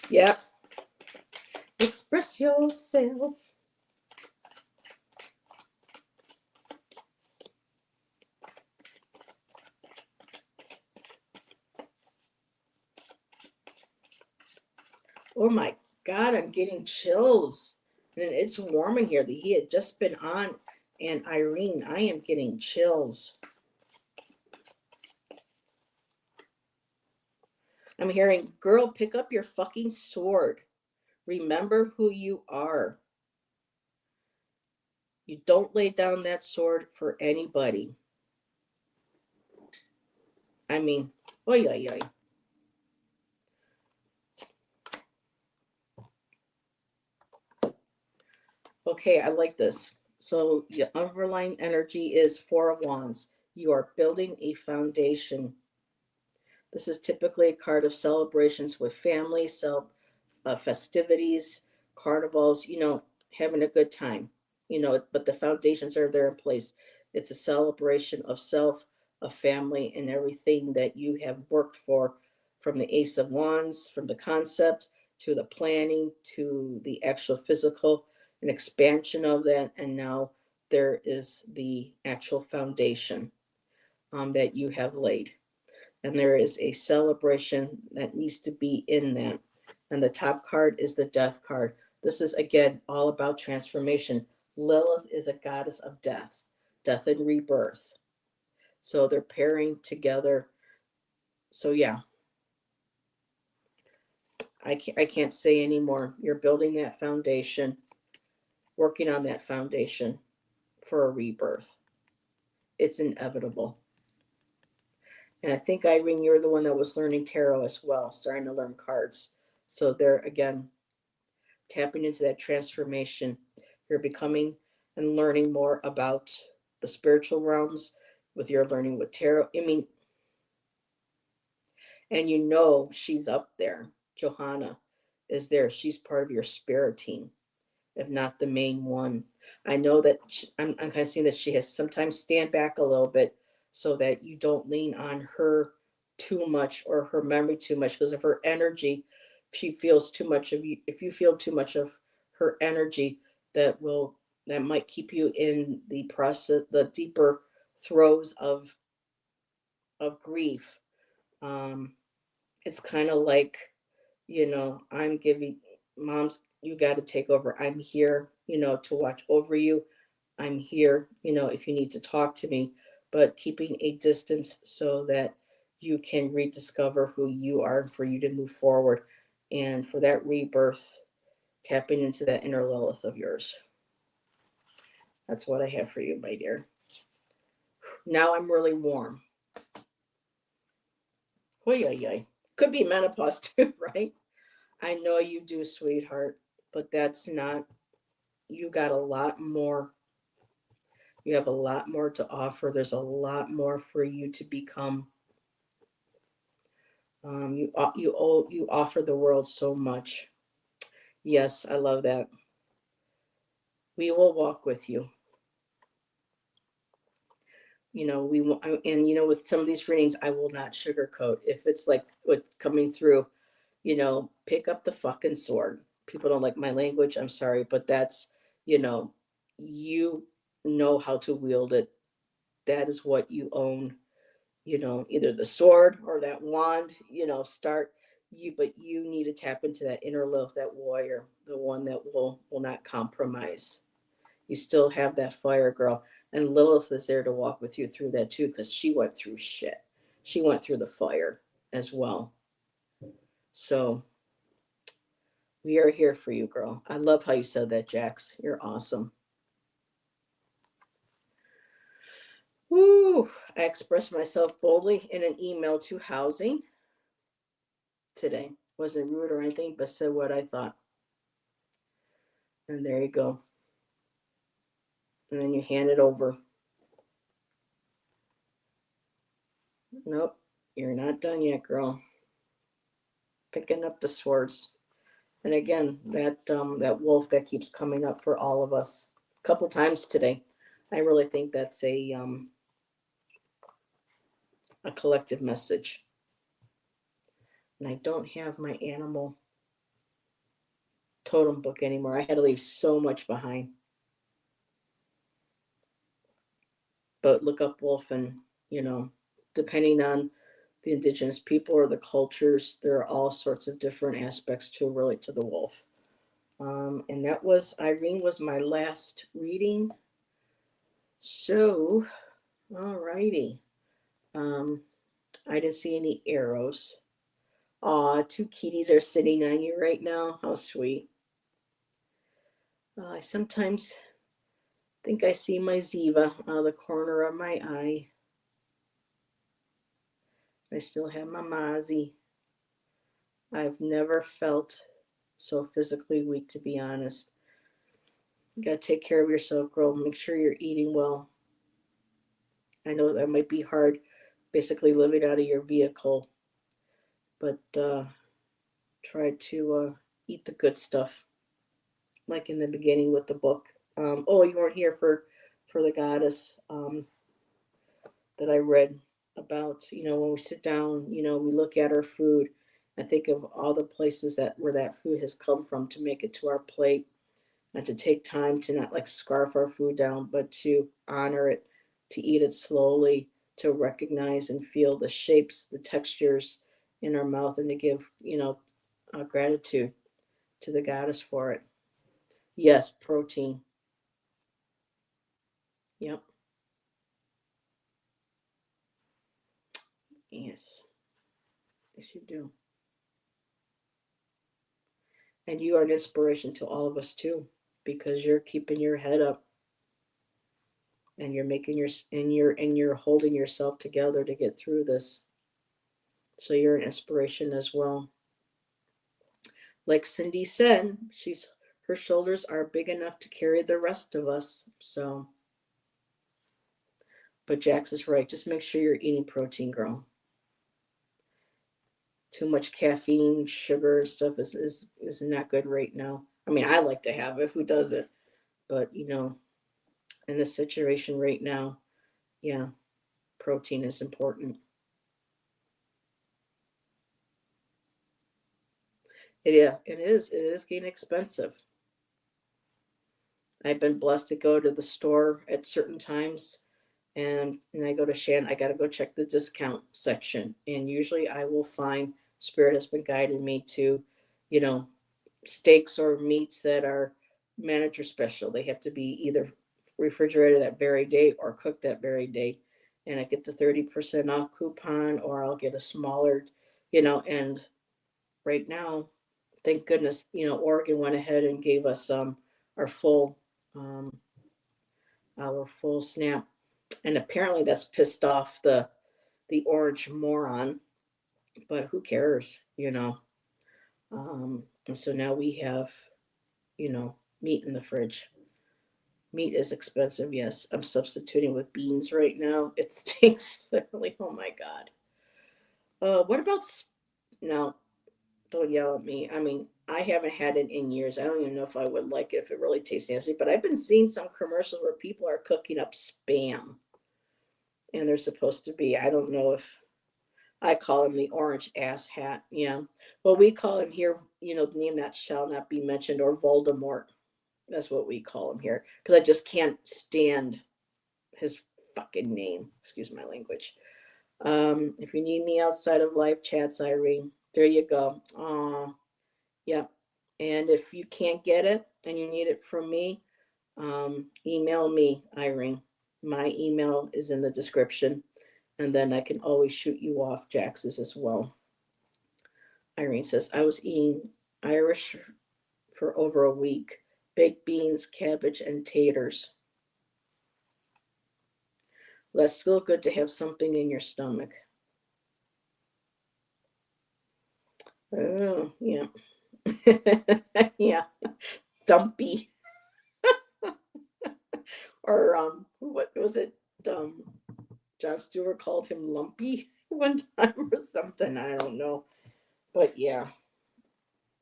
Yep. Express yourself. Oh my God, I'm getting chills. And it's warm in here. He had just been on. And Irene, I am getting chills. I'm hearing, girl, pick up your fucking sword. Remember who you are. You don't lay down that sword for anybody. I mean, oy, oy, oy. Okay, I like this. So the underlying energy is Four of Wands. You are building a foundation. This is typically a card of celebrations with family, festivities, carnivals, having a good time, but the foundations are there in place. It's a celebration of self, of family, and everything that you have worked for, from the Ace of Wands, from the concept to the planning to the actual physical, an expansion of that. And now there is the actual foundation that you have laid. And there is a celebration that needs to be in that. And the top card is the Death card. This is, again, all about transformation. Lilith is a goddess of death, death and rebirth. So they're pairing together. So yeah, I can't say anymore. You're building that foundation, working on that foundation for a rebirth. It's inevitable. And I think, Irene, you're the one that was learning tarot as well, starting to learn cards. So there again, tapping into that transformation. You're becoming and learning more about the spiritual realms with your learning with tarot. I mean, and you know she's up there. Johanna is there. She's part of your spirit team, if not the main one. I know that I'm kind of seeing that she has sometimes stand back a little bit so that you don't lean on her too much or her memory too much because of her energy. If she feels too much of you, if you feel too much of her energy, that might keep you in the process, the deeper throes of grief. Um, it's kind of like, I'm giving moms, you got to take over. I'm here, to watch over you. I'm here, if you need to talk to me, but keeping a distance so that you can rediscover who you are for you to move forward. And for that rebirth, tapping into that inner Lilith of yours. That's what I have for you, my dear. Now I'm really warm. Oy, oy, oy. Could be menopause too, right? I know you do, sweetheart, but that's not, you got a lot more. You have a lot more to offer. There's a lot more for you to become. You offer the world so much. Yes, I love that. We will walk with you. We and with some of these readings, I will not sugarcoat. If it's like what coming through, pick up the fucking sword. People don't like my language. I'm sorry, but that's you know, you know how to wield it. That is what you own. Either the sword or that wand. Start you, but you need to tap into that inner Lilith, that warrior, the one that will not compromise. You still have that fire, girl. And Lilith is there to walk with you through that too, because she went through shit. She went through the fire as well. So we are here for you, girl. I love how you said that, Jax. You're awesome. Woo! I expressed myself boldly in an email to housing today. Wasn't rude or anything, but said what I thought. And there you go. And then you hand it over. Nope, you're not done yet, girl. Picking up the swords. And again, that wolf that keeps coming up for all of us a couple times today. I really think that's a collective message. And I don't have my animal totem book anymore. I had to leave so much behind. But look up wolf, and depending on the indigenous people or the cultures, there are all sorts of different aspects to relate to the wolf. And that was Irene was my last reading. So, alrighty. I didn't see any arrows. Aw, two kitties are sitting on you right now. How sweet. I sometimes think I see my Ziva out of the corner of my eye. I still have my Maize. I've never felt so physically weak, to be honest. You gotta take care of yourself, girl. Make sure you're eating well. I know that might be hard, basically living out of your vehicle, but try to eat the good stuff, like in the beginning with the book. Oh, you weren't here for the goddess that I read about. When we sit down, we look at our food and think of all the places that where that food has come from to make it to our plate, and to take time to not like scarf our food down, but to honor it, to eat it slowly, to recognize and feel the shapes, the textures in our mouth, and to give, gratitude to the goddess for it. Yes, protein. Yep. Yes. Yes, you do. And you are an inspiration to all of us too, because you're keeping your head up, and you're making you're holding yourself together to get through this. So you're an inspiration as well. Like Cindy said, she's her shoulders are big enough to carry the rest of us. So, but Jax is right. Just make sure you're eating protein, girl. Too much caffeine, sugar stuff is not good right now. I mean, I like to have it. Who doesn't? But in this situation right now, yeah, protein is important. Yeah, it is. It is getting expensive. I've been blessed to go to the store at certain times, and I go to Shan. I got to go check the discount section, and usually I will find Spirit has been guiding me to, you know, steaks or meats that are manager special. They have to be either refrigerated that very day or cooked that very day, and I get the 30% off coupon, or I'll get a smaller, And right now, thank goodness, Oregon went ahead and gave us our full um, our full SNAP, and apparently that's pissed off the orange moron, but who cares. And so now we have meat in the fridge. Meat is expensive, yes. I'm substituting with beans right now. It stinks literally. Oh my god. What about now? Don't yell at me. I mean, I haven't had it in years. I don't even know if I would like it if it really tastes nasty. But I've been seeing some commercials where people are cooking up spam, and they're supposed to be. I don't know if I call him the orange ass hat. Yeah. Well, we call him here. The name that shall not be mentioned, or Voldemort. That's what we call him here because I just can't stand his fucking name. Excuse my language. If you need me outside of live chats, Irene, there you go. Aw, yep. And if you can't get it and you need it from me, email me, Irene. My email is in the description, and then I can always shoot you off Jax's as well. Irene says, I was eating Irish for over a week. Baked beans, cabbage, and taters. Well, that's still good to have something in your stomach. Oh, yeah. Yeah. Dumpy. Or what was it? John Stewart called him lumpy one time or something. I don't know. But yeah,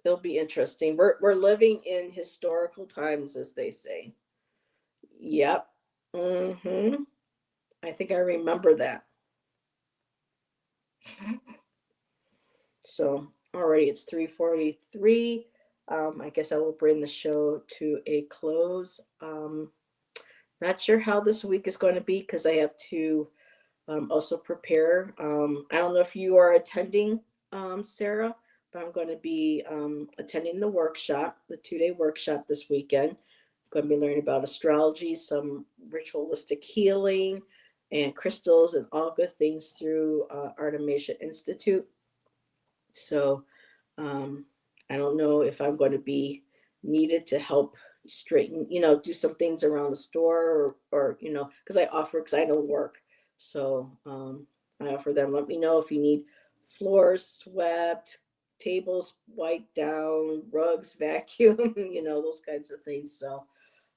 it'll be interesting. We're living in historical times, as they say. Yep. Mm-hmm. I think I remember that. So already it's 3:43. I guess I will bring the show to a close. Not sure how this week is going to be because I have to also prepare. I don't know if you are attending, Sarah, but I'm going to be attending the workshop, the 2-day workshop this weekend. I'm going to be learning about astrology, some ritualistic healing, and crystals, and all good things through Artemisia Institute. So I don't know if I'm going to be needed to help straighten, do some things around the store, or because I don't work. So I offer them, let me know if you need floors swept, tables wiped down, rugs vacuum, those kinds of things. So,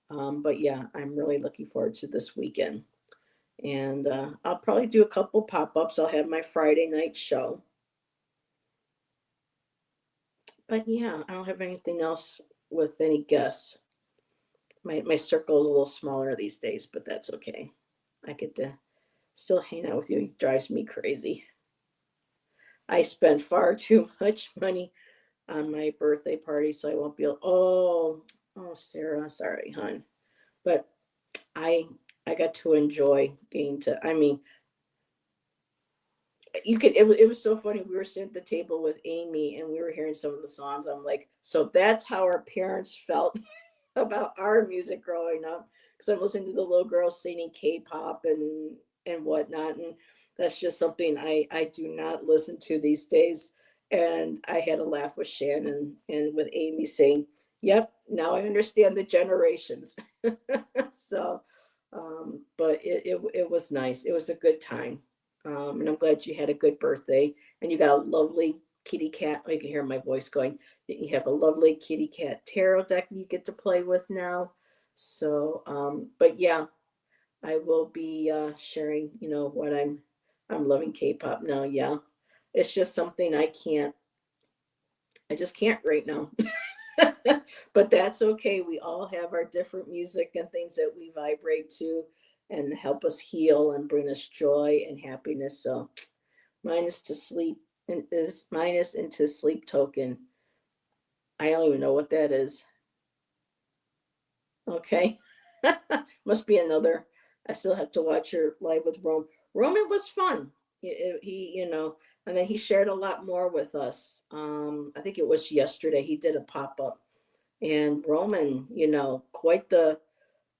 but yeah, I'm really looking forward to this weekend. And I'll probably do a couple pop ups. I'll have my Friday night show. But yeah, I don't have anything else with any guests. My circle is a little smaller these days, but that's okay. I get to still hang out with you. It drives me crazy. I spend far too much money on my birthday party, so I won't be able. Oh, Sarah, sorry, hon, but I I got to enjoy being to. I mean, you could. It was so funny. We were sitting at the table with Amy, and we were hearing some of the songs. I'm like, so that's how our parents felt about our music growing up, because I'm listening to the little girls singing K-pop and whatnot, and that's just something I do not listen to these days. And I had a laugh with Shannon and with Amy saying, "Yep, now I understand the generations." So, but it was nice. It was a good time, and I'm glad you had a good birthday and you got a lovely kitty cat. Oh, you can hear my voice going. You have a lovely kitty cat tarot deck you get to play with now. So, but yeah, I will be sharing, what I'm loving K-pop now. Yeah, it's just something I just can't right now. But that's okay. We all have our different music and things that we vibrate to and help us heal and bring us joy and happiness. So mine is to sleep and is mine is into sleep token. I don't even know what that is. Okay. Must be another. I still have to watch your live with Rome. Roman was fun. And then he shared a lot more with us. I think it was yesterday. He did a pop up, and Roman, quite the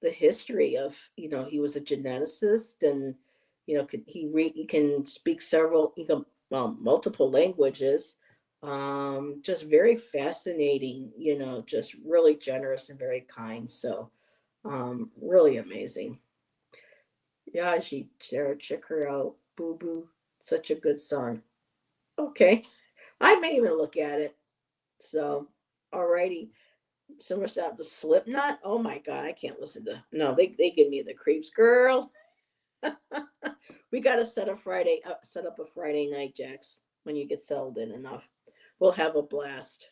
history of, he was a geneticist, and he can speak multiple languages. Just very fascinating. Just really generous and very kind. So really amazing. Yeah, Sarah, check her out. Boo Boo, such a good song. Okay, I may even look at it. So, alrighty. So much out the Slipknot. Oh my god, I can't listen to. No, they give me the creeps, girl. We gotta set up a Friday night, Jax. When you get settled in enough, we'll have a blast.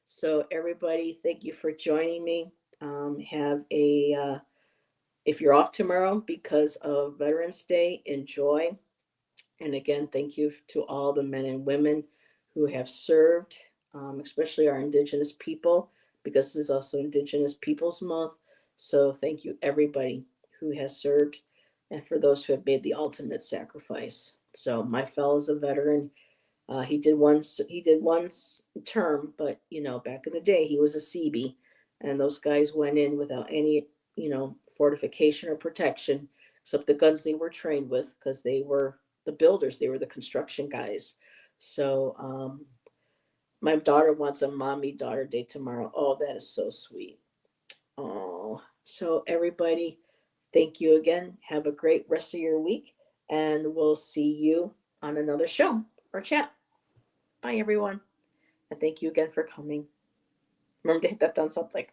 So everybody, thank you for joining me. Have a if you're off tomorrow because of Veterans Day, enjoy. And again, thank you to all the men and women who have served, especially our Indigenous people, because this is also Indigenous Peoples Month. So thank you, everybody who has served, and for those who have made the ultimate sacrifice. So my fellow's a veteran. He did one term, but back in the day, he was a CB, and those guys went in without any fortification or protection, except the guns they were trained with, because they were the builders, they were the construction guys. So my daughter wants a mommy daughter day tomorrow. Oh, that is so sweet. Oh, so everybody, thank you again. Have a great rest of your week, and we'll see you on another show or chat. Bye, everyone. And thank you again for coming. Remember to hit that thumbs up like.